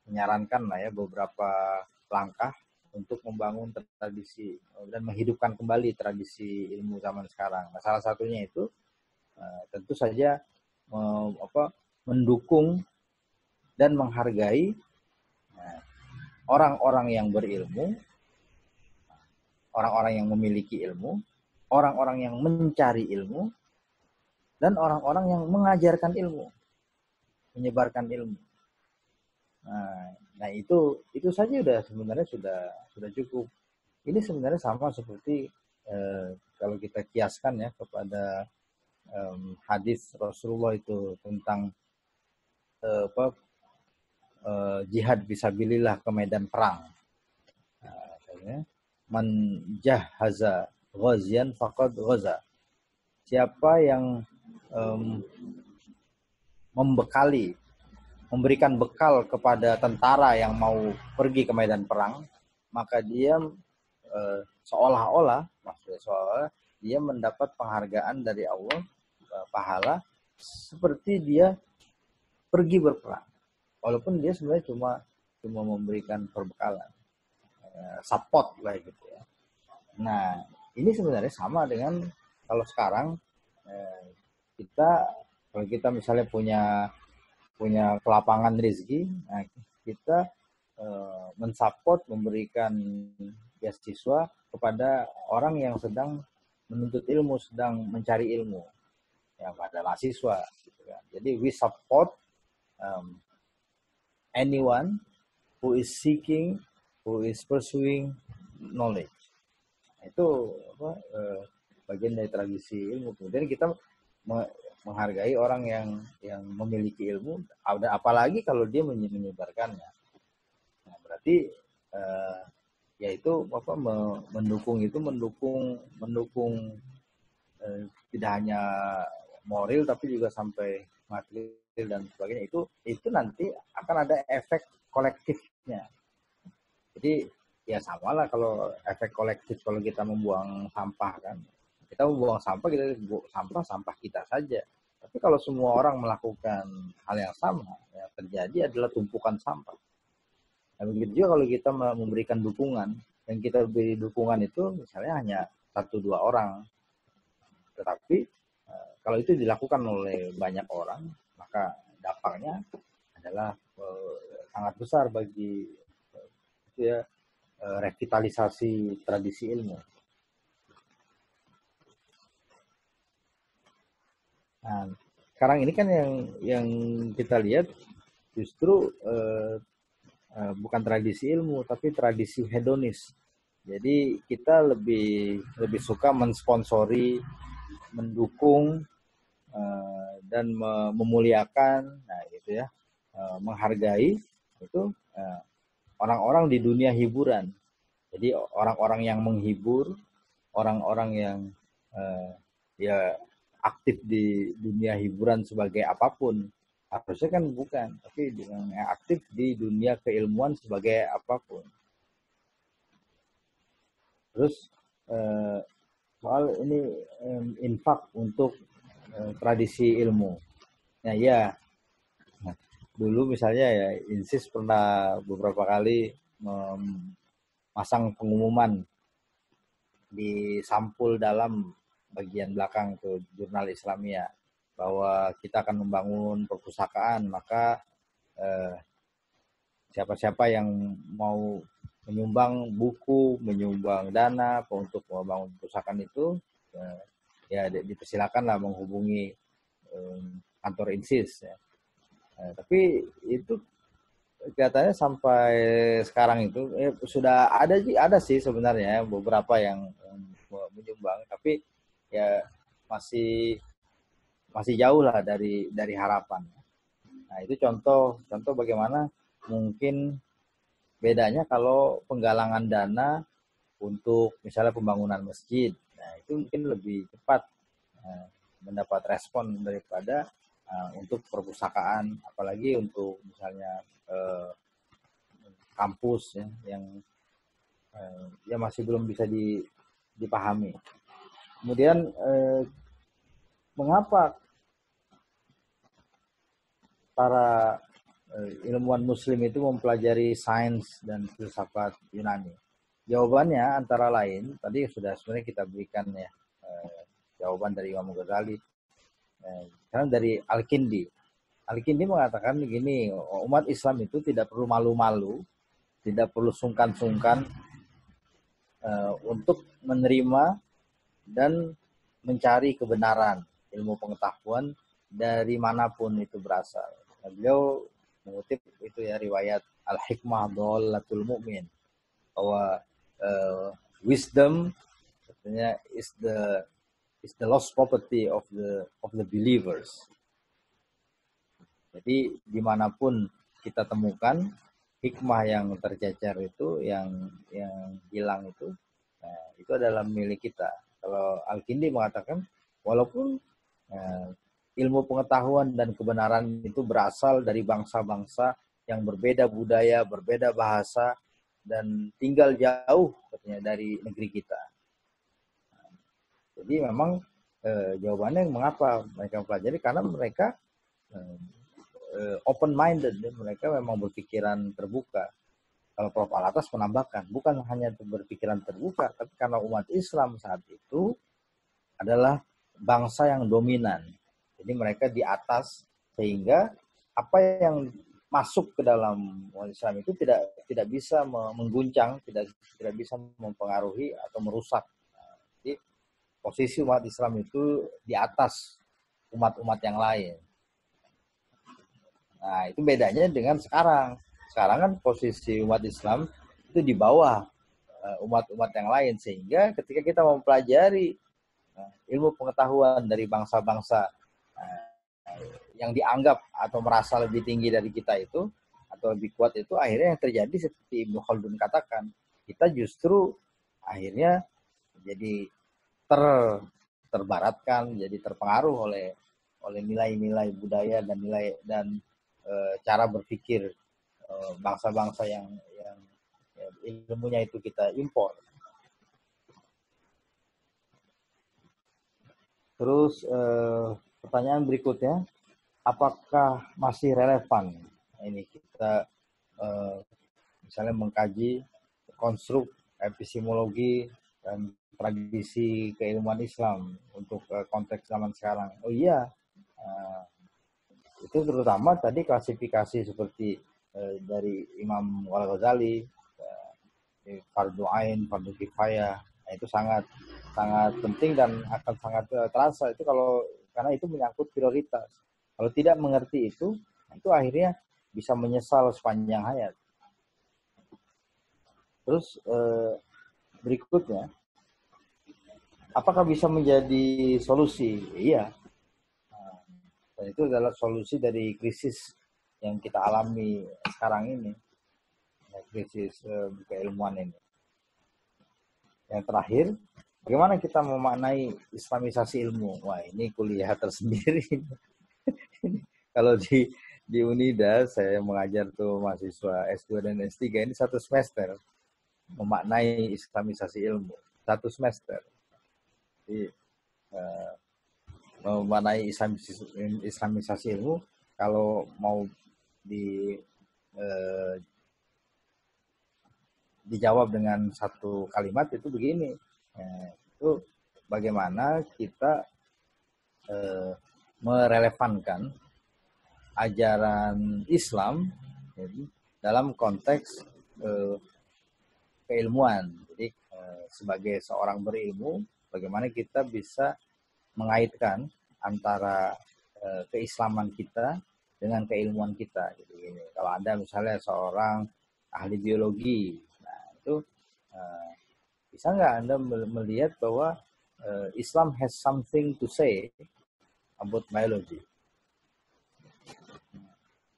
menyarankan lah ya beberapa langkah untuk membangun tradisi dan menghidupkan kembali tradisi ilmu zaman sekarang. Nah, salah satunya itu tentu saja mendukung dan menghargai orang-orang yang berilmu, orang-orang yang memiliki ilmu, orang-orang yang mencari ilmu, dan orang-orang yang mengajarkan ilmu, menyebarkan ilmu. Nah itu saja sebenarnya sudah cukup. Ini sebenarnya sama seperti kalau kita kiaskan ya kepada hadis Rasulullah itu tentang jihad fisabilillah ke medan perang. Man jahaza ghazian faqad ghaza. Siapa yang memberikan bekal kepada tentara yang mau pergi ke medan perang, maka dia seolah-olah dia mendapat penghargaan dari Allah, pahala seperti dia pergi berperang, walaupun dia sebenarnya cuma memberikan perbekalan, support lah gitu ya. Nah ini sebenarnya sama dengan kalau sekarang kalau kita misalnya punya kelapangan rezeki, nah kita mensupport, memberikan beasiswa kepada orang yang sedang menuntut ilmu, sedang mencari ilmu, ya pada mahasiswa. Gitu kan. Jadi we support anyone who is seeking, who is pursuing knowledge. Itu bagian dari tradisi ilmu. Kemudian kita menghargai orang yang memiliki ilmu, apalagi kalau dia menyebarkannya. Nah, berarti yaitu mendukung tidak hanya moral tapi juga sampai material dan sebagainya. Itu nanti akan ada efek kolektifnya. Jadi ya sama lah kalau efek kolektif kalau kita membuang sampah kan. Kita membuang sampah, sampah kita saja. Tapi kalau semua orang melakukan hal yang sama, yang terjadi adalah tumpukan sampah. Nah, begitu juga kalau kita memberikan dukungan, yang kita beri dukungan itu misalnya hanya 1-2 orang. Tetapi kalau itu dilakukan oleh banyak orang, maka dampaknya adalah sangat besar bagi revitalisasi tradisi ilmu. Nah, sekarang ini kan yang kita lihat justru bukan tradisi ilmu tapi tradisi hedonis. Jadi kita lebih suka mensponsori, mendukung dan memuliakan, nah gitu ya, menghargai itu orang-orang di dunia hiburan. Jadi orang-orang yang menghibur, orang-orang yang ya aktif di dunia hiburan sebagai apapun, harusnya kan bukan, tapi dengan aktif di dunia keilmuan sebagai apapun. Terus soal ini infak untuk tradisi ilmu. Nah ya, dulu misalnya ya INSIS pernah beberapa kali memasang pengumuman di sampul dalam bagian belakang ke jurnal Islamia bahwa kita akan membangun perpustakaan, maka siapa-siapa yang mau menyumbang buku, menyumbang dana untuk membangun perpustakaan itu ya dipersilakanlah menghubungi kantor INSIS ya. Tapi itu kelihatannya sampai sekarang itu sudah ada sih sebenarnya beberapa yang menyumbang, tapi ya masih jauh lah dari harapan. Nah itu contoh bagaimana mungkin bedanya kalau penggalangan dana untuk misalnya pembangunan masjid, nah itu mungkin lebih cepat mendapat respon daripada untuk perpustakaan, apalagi untuk misalnya kampus ya, yang ya masih belum bisa dipahami. Kemudian mengapa para ilmuwan Muslim itu mempelajari sains dan filsafat Yunani? Jawabannya antara lain tadi sudah sebenarnya kita berikan ya, jawaban dari Imam Ghazali. Karena dari Al-Kindi. Al-Kindi mengatakan begini, umat Islam itu tidak perlu malu-malu, tidak perlu sungkan-sungkan untuk menerima dan mencari kebenaran ilmu pengetahuan dari manapun itu berasal. Nah, beliau mengutip itu ya riwayat Al-Hikmah Dhalatul Mu'min, bahwa wisdom katanya is the lost property of the believers. Jadi dimanapun kita temukan hikmah yang tercecer itu, yang hilang itu, nah, itu adalah milik kita. Kalau Al-Kindi mengatakan walaupun ilmu pengetahuan dan kebenaran itu berasal dari bangsa-bangsa yang berbeda budaya, berbeda bahasa, dan tinggal jauh katanya dari negeri kita. Jadi memang jawabannya mengapa mereka mempelajari, karena mereka open-minded, mereka memang berpikiran terbuka. Kalau Prof. Alatas menambahkan, bukan hanya berpikiran terbuka, tapi karena umat Islam saat itu adalah bangsa yang dominan. Jadi mereka di atas, sehingga apa yang masuk ke dalam umat Islam itu tidak bisa mengguncang, tidak bisa mempengaruhi atau merusak. Jadi posisi umat Islam itu di atas umat-umat yang lain. Nah, itu bedanya dengan sekarang. Sekarang kan posisi umat Islam itu di bawah umat-umat yang lain, sehingga ketika kita mempelajari ilmu pengetahuan dari bangsa-bangsa yang dianggap atau merasa lebih tinggi dari kita itu, atau lebih kuat itu, akhirnya yang terjadi seperti Ibnu Khaldun katakan, kita justru akhirnya jadi terbaratkan, jadi terpengaruh oleh nilai-nilai budaya dan nilai dan cara berpikir bangsa-bangsa yang ilmunya itu kita impor. Terus pertanyaan berikutnya, apakah masih relevan ini kita misalnya mengkaji konstruk epistemologi dan tradisi keilmuan Islam untuk konteks zaman sekarang? Oh iya, itu terutama tadi klasifikasi seperti dari Imam Al-Ghazali, fardu ain, fardu kifayah, nah, itu sangat penting dan akan sangat terasa itu karena itu menyangkut prioritas. Kalau tidak mengerti itu akhirnya bisa menyesal sepanjang hayat. Terus berikutnya, apakah bisa menjadi solusi? Iya. Dan itu adalah solusi dari krisis yang kita alami sekarang ini, krisis keilmuan ini. Yang terakhir, bagaimana kita memaknai islamisasi ilmu? Wah, ini kuliah tersendiri. Kalau di Unida, saya mengajar tuh mahasiswa S2 dan S3, ini 1 semester memaknai islamisasi ilmu. 1 semester. Jadi, memaknai islamisasi ilmu, kalau mau dijawab dengan 1 kalimat itu begini, itu bagaimana kita merelevankan ajaran Islam dalam konteks keilmuan. Jadi sebagai seorang berilmu, bagaimana kita bisa mengaitkan antara keislaman kita dengan keilmuan kita. Jadi, kalau Anda misalnya seorang ahli biologi, nah itu bisa nggak Anda melihat bahwa Islam has something to say about biology?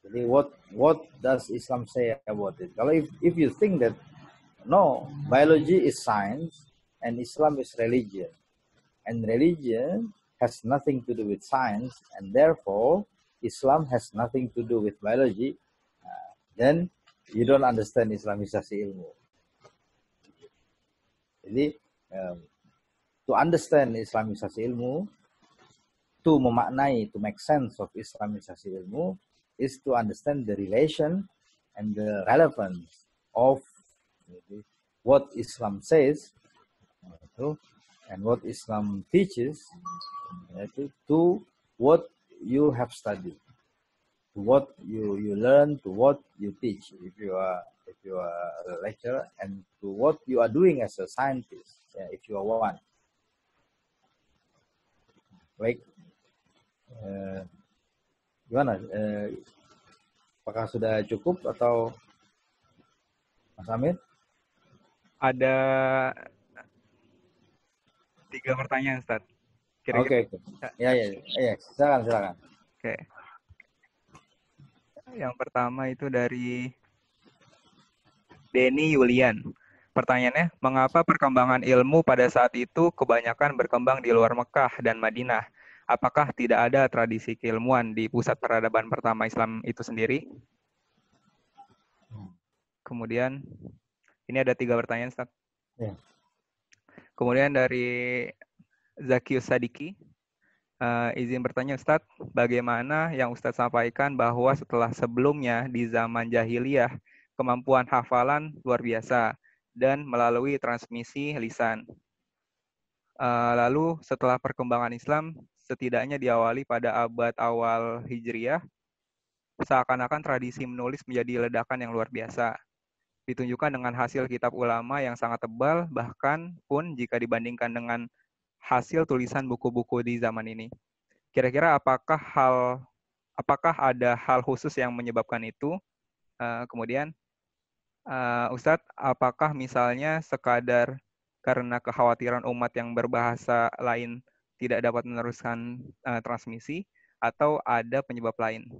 Jadi what does Islam say about it? Kalau if you think that no, biology is science and Islam is religion, and religion has nothing to do with science, and therefore Islam has nothing to do with biology, then you don't understand islamisasi ilmu. Jadi to understand islamisasi ilmu, to memaknai, to make sense of islamisasi ilmu, is to understand the relation and the relevance of what Islam says and what Islam teaches to what you have studied, to what you learn, to what you teach if you are a lecturer, and to what you are doing as a scientist, if you are one. Baik, gimana? Apakah sudah cukup atau Mas Amir? Ada 3 pertanyaan, Ustaz. Kira-kira. Oke. Ya, silakan. Oke. Yang pertama itu dari Denny Yulian. Pertanyaannya, mengapa perkembangan ilmu pada saat itu kebanyakan berkembang di luar Mekah dan Madinah? Apakah tidak ada tradisi keilmuan di pusat peradaban pertama Islam itu sendiri? Kemudian, ini ada 3 pertanyaan, Ustaz. Ya. Kemudian dari Zakius Sadiki, izin bertanya, Ustaz, bagaimana yang Ustaz sampaikan bahwa sebelumnya di zaman jahiliyah, kemampuan hafalan luar biasa dan melalui transmisi lisan. Lalu setelah perkembangan Islam, setidaknya diawali pada abad awal Hijriyah, seakan-akan tradisi menulis menjadi ledakan yang luar biasa. Ditunjukkan dengan hasil kitab ulama yang sangat tebal, bahkan pun jika dibandingkan dengan hasil tulisan buku-buku di zaman ini. Kira-kira apakah ada hal khusus yang menyebabkan itu? Kemudian, Ustadz, apakah misalnya sekadar karena kekhawatiran umat yang berbahasa lain tidak dapat meneruskan transmisi, atau ada penyebab lain?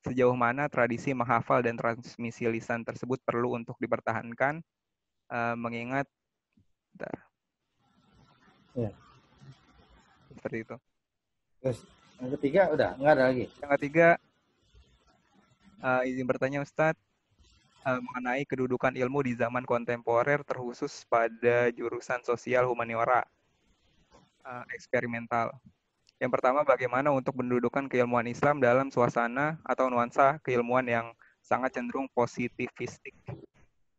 Sejauh mana tradisi menghafal dan transmisi lisan tersebut perlu untuk dipertahankan, mengingat seperti itu. Terus, yang ketiga udah nggak ada lagi. Yang ketiga, izin bertanya Ustadz, mengenai kedudukan ilmu di zaman kontemporer terkhusus pada jurusan sosial humaniora eksperimental. Yang pertama, bagaimana untuk mendudukan keilmuan Islam dalam suasana atau nuansa keilmuan yang sangat cenderung positivistik.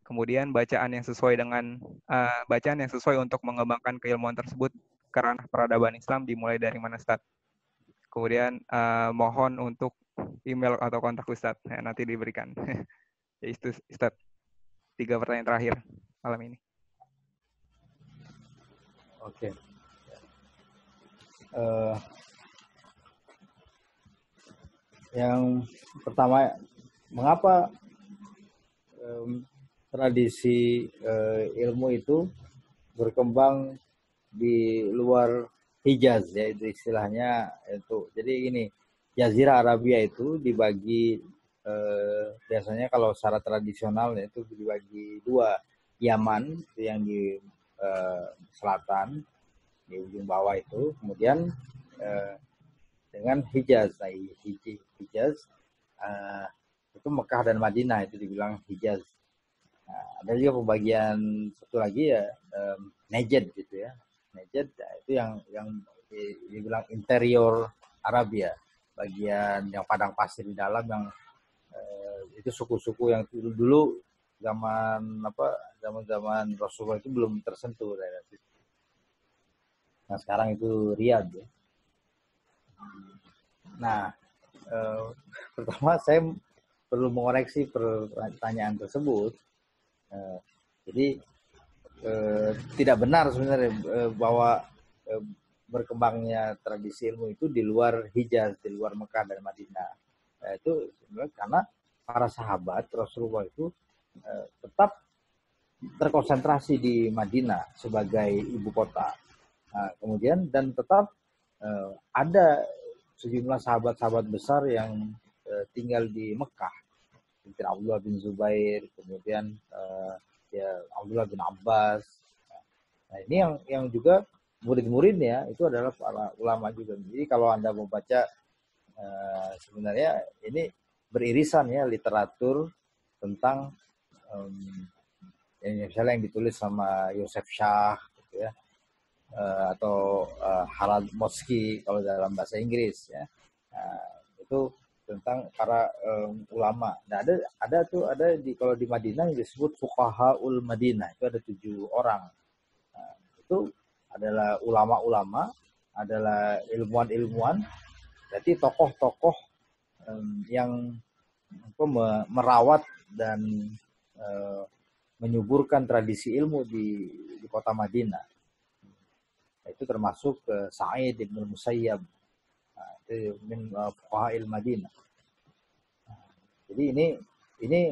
Kemudian bacaan yang sesuai untuk mengembangkan keilmuan tersebut ke ranah peradaban Islam dimulai dari mana, Ustaz? Kemudian mohon untuk email atau kontak Ustaz, nanti diberikan. Ya itu Ustaz, 3 pertanyaan terakhir malam ini. Oke. Yang pertama, mengapa tradisi ilmu itu berkembang di luar Hijaz, ya itu istilahnya itu. Jadi ini Jazirah Arabia itu dibagi biasanya kalau secara tradisional itu dibagi 2, Yaman itu yang di selatan di ujung bawah itu, kemudian dengan Hijaz. Nah, Hijaz itu Mekah dan Madinah itu dibilang Hijaz. Nah, ada juga pembagian satu lagi ya Najd gitu ya. Najd itu yang dibilang interior Arabia, bagian yang padang pasir di dalam yang itu suku-suku yang dulu zaman Rasulullah itu belum tersentuh daerah itu. Nah, sekarang itu Riyadh ya. Nah, pertama saya perlu mengoreksi pertanyaan tersebut. Jadi tidak benar sebenarnya bahwa berkembangnya tradisi ilmu itu di luar Hijaz, di luar Mekah dan Madinah. Itu sebenarnya karena para sahabat Rasulullah itu tetap terkonsentrasi di Madinah sebagai ibu kota. Nah, kemudian dan tetap ada sejumlah sahabat-sahabat besar yang tinggal di Mekah, seperti Abdullah bin Zubair, kemudian Abdullah bin Abbas. Nah, ini yang juga murid-muridnya itu adalah para ulama juga. Jadi kalau Anda membaca sebenarnya ini beririsan ya literatur tentang misalnya yang ditulis sama Yosef Shah gitu ya, atau Harald Motzki kalau dalam bahasa Inggris ya. Itu tentang para ulama. Nah, ada di kalau di Madinah yang disebut fuqahaul Madinah, itu ada 7 orang. Nah, itu adalah ulama-ulama, adalah ilmuwan-ilmuwan, berarti tokoh-tokoh yang merawat dan menyuburkan tradisi ilmu di kota Madinah. Itu termasuk Sa'id bin Musayyab, itu min fuqaha'il Madinah. Jadi ini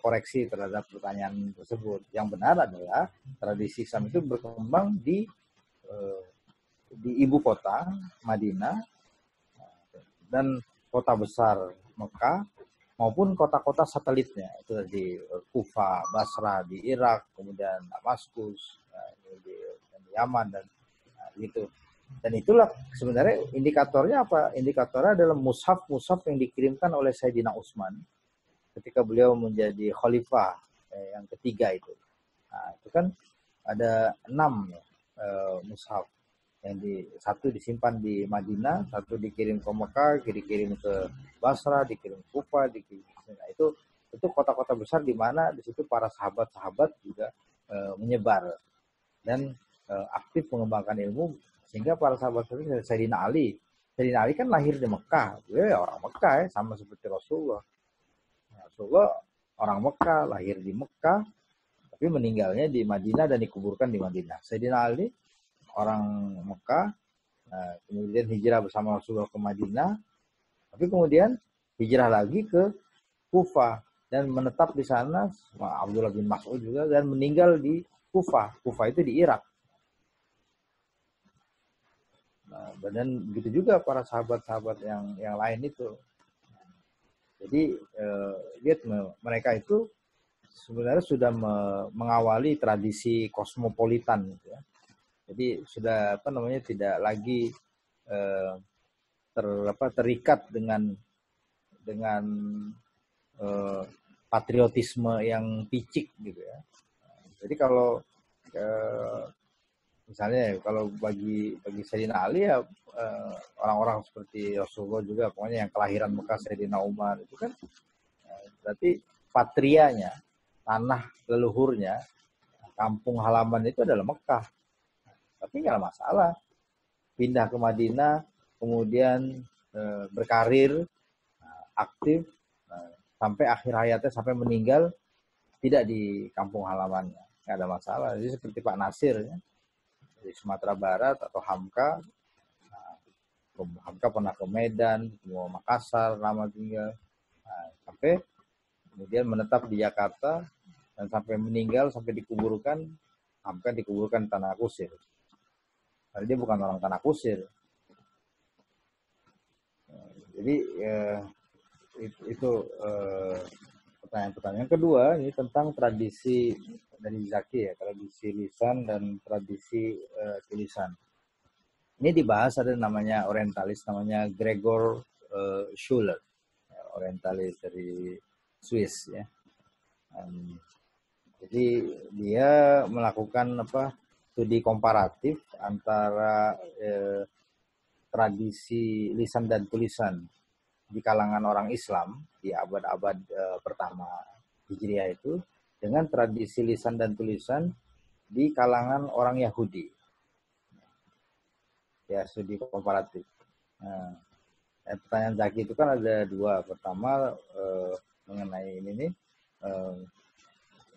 koreksi terhadap pertanyaan tersebut. Yang benar adalah tradisi Islam itu berkembang di ibu kota Madinah dan kota besar Mekah maupun kota-kota satelitnya, itu di Kufa, Basra di Irak, kemudian Damaskus di Yaman dan gitu. Dan itulah sebenarnya indikatornya apa? Indikatornya adalah mushaf yang dikirimkan oleh Sayyidina Utsman ketika beliau menjadi khalifah yang ketiga itu. Nah, itu kan ada 6 mushaf. Satu disimpan di Madinah, satu dikirim ke Mekah, dikirim ke Basra, dikirim ke Kufa, nah, itu kota-kota besar di mana di situ para sahabat-sahabat juga menyebar dan aktif mengembangkan ilmu, sehingga para sahabat itu Sayyidina Ali kan lahir di Mekah, dia orang Mekah ya, sama seperti Rasulullah orang Mekah, lahir di Mekah tapi meninggalnya di Madinah dan dikuburkan di Madinah. Sayyidina Ali orang Mekah, kemudian hijrah bersama Rasulullah ke Madinah, tapi kemudian hijrah lagi ke Kufah dan menetap di sana sama Abdullah bin Mas'ud juga, dan meninggal di Kufah. Kufah itu di Irak. Nah, dan begitu juga para sahabat-sahabat yang lain itu. Jadi lihat mereka itu sebenarnya sudah mengawali tradisi kosmopolitan gitu ya. Jadi sudah tidak lagi terikat dengan patriotisme yang picik gitu ya. Jadi kalau misalnya kalau bagi Sayyidina Ali ya orang-orang seperti Rasulullah juga, pokoknya yang kelahiran Mekah Sayyidina Umar itu kan berarti patrianya, tanah leluhurnya, kampung halaman itu adalah Mekah. Tapi nggak masalah pindah ke Madinah, kemudian berkarir aktif sampai akhir hayatnya, sampai meninggal tidak di kampung halamannya, nggak ada masalah. Jadi seperti Pak Nasir ya, di Sumatera Barat, atau Hamka. Hamka pernah ke Medan, ke Makassar, lama tinggal, sampai kemudian menetap di Jakarta dan sampai meninggal, sampai dikuburkan. Hamka dikuburkan di Tanah Kusir. Karena dia bukan orang Tanah Kusir. Jadi itu pertanyaan-pertanyaan. Yang kedua ini tentang tradisi dari Zaki ya, tradisi lisan dan tradisi tulisan. Ini dibahas, ada namanya orientalis, namanya Gregor Schuller, orientalis dari Swiss ya. Jadi dia melakukan studi komparatif antara tradisi lisan dan tulisan di kalangan orang Islam di abad-abad pertama Hijriah itu dengan tradisi lisan dan tulisan di kalangan orang Yahudi. Ya, studi komparatif. Nah, pertanyaan Zaki itu kan ada 2. Pertama mengenai ini nih,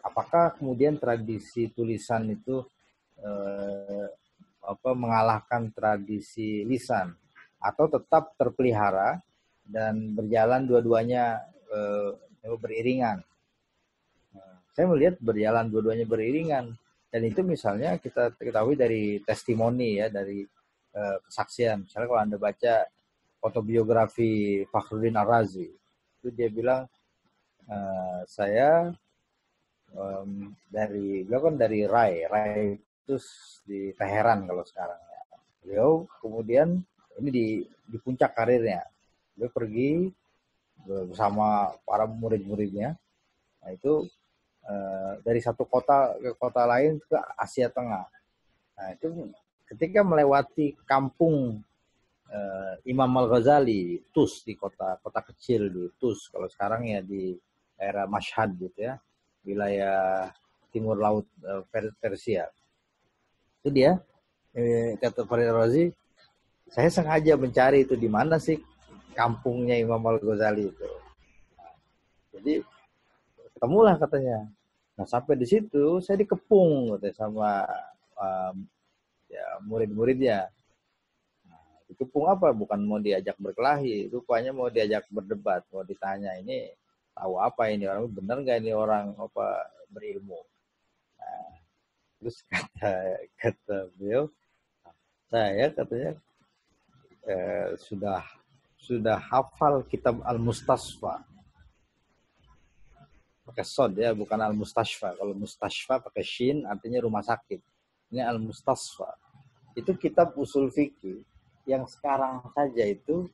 apakah kemudian tradisi tulisan itu mengalahkan tradisi lisan atau tetap terpelihara dan berjalan dua-duanya beriringan? Saya melihat berjalan dua-duanya beriringan, dan itu misalnya kita ketahui dari testimoni ya, dari kesaksian. Misalnya kalau Anda baca autobiografi Fakhruddin Ar-Razi, itu dia bilang saya beliau kan dari Rai itu di Teheran kalau sekarang ya. Beliau kemudian ini di puncak karirnya, beliau pergi bersama para murid-muridnya. Nah, itu dari satu kota ke kota lain ke Asia Tengah. Nah, itu ketika melewati kampung Imam Al-Ghazali, Tus, di kota kecil di Tus, kalau sekarang ya di daerah Mashhad gitu ya, wilayah timur laut Persia. Itu dia, kata Farid Razi, saya sengaja mencari itu di mana sih kampungnya Imam Al-Ghazali itu. Jadi ketemulah katanya. Nah sampai di situ saya dikepung katanya, sama ya, murid-muridnya. Dikepung apa? Bukan mau diajak berkelahi, rupanya mau diajak berdebat, mau ditanya ini tahu apa ini orang, benar nggak ini orang apa berilmu. Nah, terus kata beliau, saya katanya sudah hafal kitab Al-Mustasfa. Pakai sod ya, bukan Al-Mustashfa. Kalau Mustashfa pakai shin artinya rumah sakit. Ini Al-Mustasfa. Itu kitab usul fikih yang sekarang saja itu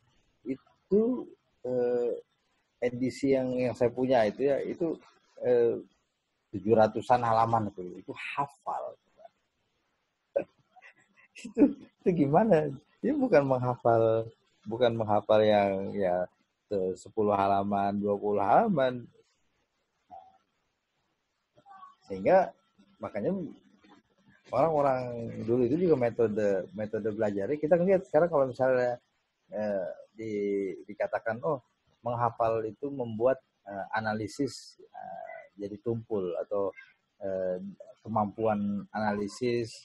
edisi yang saya punya itu ya, itu 700-an halaman itu hafal. itu gimana? Dia bukan menghafal yang ya 10 halaman, 20 halaman. Sehingga makanya orang-orang dulu itu juga metode belajarnya kita lihat sekarang kalau misalnya dikatakan menghafal itu membuat analisis jadi tumpul atau kemampuan analisis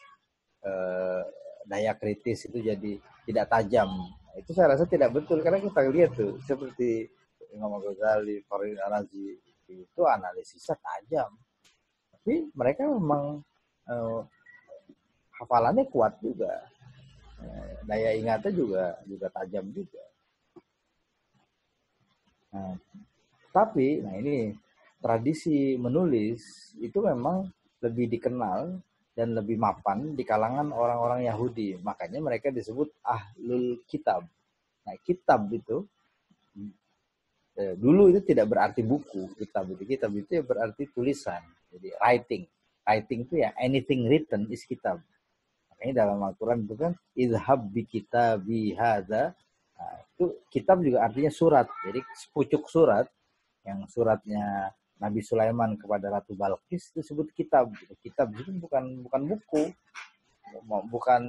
daya kritis itu jadi tidak tajam. Itu saya rasa tidak betul karena kita lihat tuh seperti Imam Ghazali, Farid Razi itu analisisnya tajam. Tapi mereka memang hafalannya kuat juga, daya ingatnya juga tajam juga. Nah, tapi ini tradisi menulis itu memang lebih dikenal dan lebih mapan di kalangan orang-orang Yahudi. Makanya mereka disebut ahlul kitab. Nah, kitab itu dulu itu tidak berarti buku. Kitab itu ya berarti tulisan. Jadi writing itu ya anything written is kitab. Makanya dalam Al-Quran itu kan idhab bi kitabi hadza. Nah, itu kitab juga artinya surat. Jadi sepucuk surat yang suratnya Nabi Sulaiman kepada Ratu Balqis itu disebut kitab. Kitab itu bukan buku. Bukan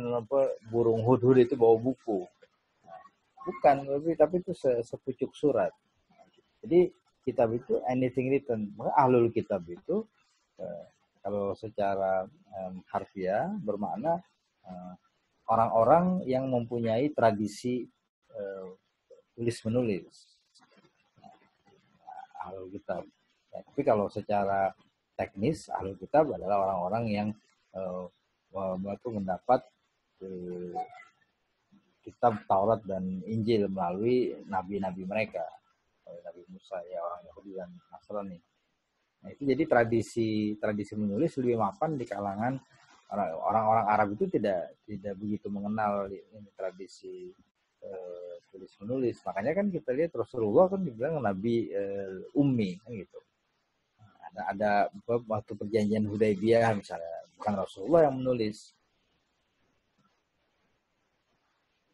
burung hudhud itu bawa buku. Bukan, tapi itu sepucuk surat. Jadi kitab itu anything written. Maka ahlul kitab itu kalau secara harfiah bermakna orang-orang yang mempunyai tradisi tulis menulis, ahlul kitab. Ya, tapi kalau secara teknis ahlul kitab adalah orang-orang yang mendapat kitab Taurat dan Injil melalui nabi-nabi mereka, Nabi Musa ya, orang Yahudi dan Nasrani. Nah, itu jadi tradisi menulis lebih mapan di kalangan orang-orang Arab itu tidak begitu mengenal ini tradisi tulis menulis. Makanya kan kita lihat Rasulullah kan dibilang Nabi ummi kan gitu. Ada waktu perjanjian Hudaybiyah misalnya bukan Rasulullah yang menulis.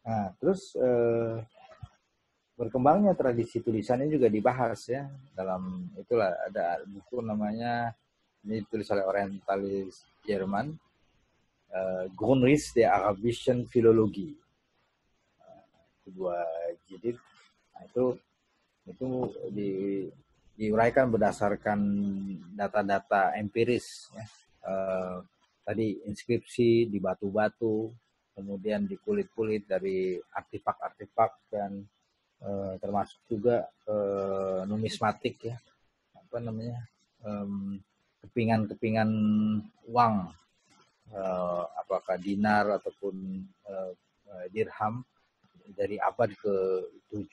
Nah, terus berkembangnya tradisi tulisannya juga dibahas ya dalam itulah ada buku namanya ini ditulis oleh orientalis Jerman Grundriss der Arabischen Philologie, dua jilid. Nah, itu diuraikan berdasarkan data-data empiris ya. Tadi inskripsi di batu-batu, kemudian di kulit-kulit dari artefak-artefak dan termasuk juga numismatik ya, kepingan-kepingan uang, apakah dinar ataupun dirham dari abad ke-7,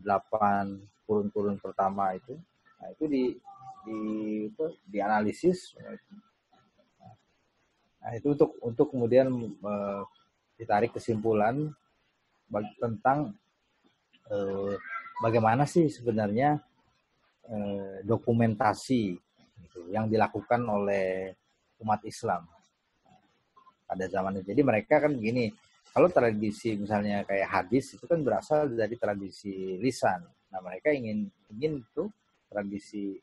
8 kurun-kurun pertama itu. Nah, itu dianalisis. Nah, itu untuk kemudian ditarik kesimpulan tentang bagaimana sih sebenarnya dokumentasi gitu, yang dilakukan oleh umat Islam pada zaman itu. Jadi mereka kan begini, kalau tradisi misalnya kayak hadis itu kan berasal dari tradisi lisan. Nah mereka ingin tuh tradisi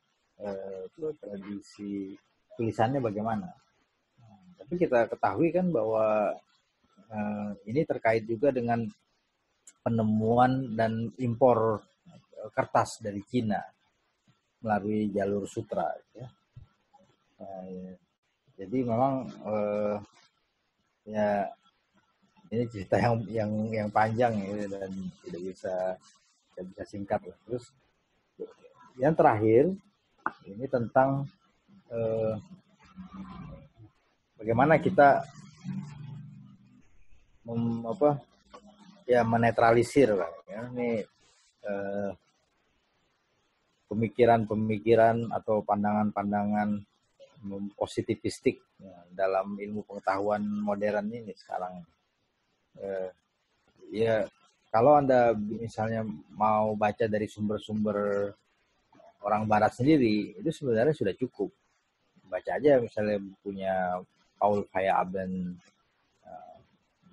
tradisi tulisannya bagaimana. Tapi kita ketahui kan bahwa ini terkait juga dengan penemuan dan impor kertas dari Cina melalui jalur sutra. Ya. Jadi memang ya ini cerita yang panjang ya, dan tidak bisa singkat lah. Terus yang terakhir ini tentang bagaimana kita menetralisir lah ya, ini pemikiran-pemikiran atau pandangan-pandangan positivistik ya, dalam ilmu pengetahuan modern ini sekarang. Ya kalau Anda misalnya mau baca dari sumber-sumber orang barat sendiri, itu sebenarnya sudah cukup. Baca aja misalnya bukunya Paul Feyerabend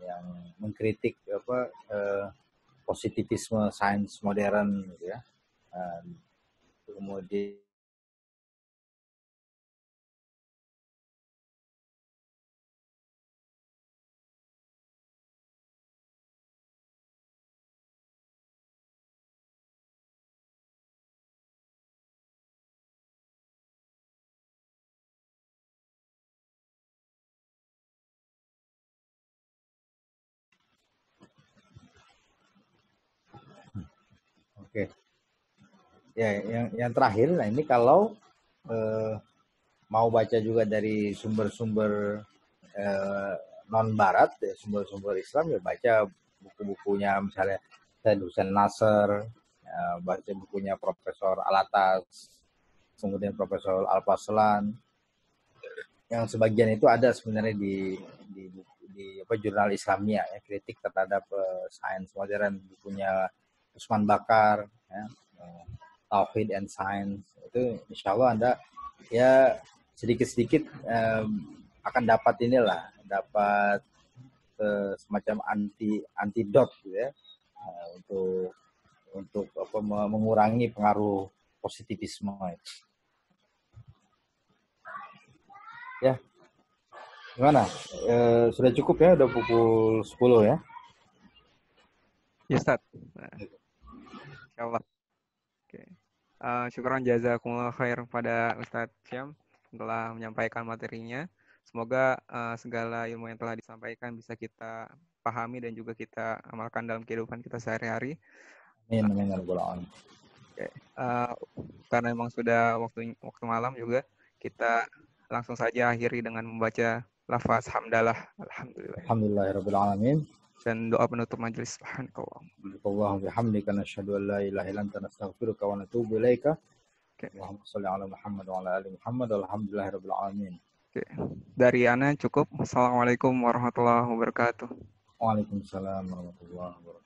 yang mengkritik positivisme sains modern gitu ya. Kemudian oke. Ya, yang terakhir, nah ini kalau mau baca juga dari sumber-sumber non Barat, ya, sumber-sumber Islam, ya baca buku-bukunya misalnya Said Hussein Nasr, ya, baca bukunya Profesor Alatas, kemudian Profesor Al-Faslan, yang sebagian itu ada sebenarnya di jurnal Islamia, ya, kritik terhadap sains modern, bukunya Usman Bakar, ya, Tauhid and Science, itu insya Allah Anda ya sedikit-sedikit akan dapat dapat semacam antidot gitu ya, untuk mengurangi pengaruh positivisme itu. Ya, gimana? Sudah cukup ya, udah pukul 10 ya? Ya, Ustaz. Insya Allah. Oke. Syukran jazakumullah khair pada Ustadz Syam telah menyampaikan materinya. Semoga segala ilmu yang telah disampaikan bisa kita pahami dan juga kita amalkan dalam kehidupan kita sehari-hari. Amin. Oke. Karena memang sudah waktu malam juga, kita langsung saja akhiri dengan membaca lafaz hamdalah. Alhamdulillahirabbil alamin. Dan doa penutup majelis. Subhanallah bihamdika nasyhadu an la ilaha illa anta nastaghfiruka wa natubu ilaika. Allahumma shalli ala Muhammad wa ala ali Muhammad walhamdulillahirabbil alamin. Oke. Dari Ana cukup. Assalamualaikum warahmatullahi wabarakatuh. Waalaikumsalam warahmatullahi wabarakatuh.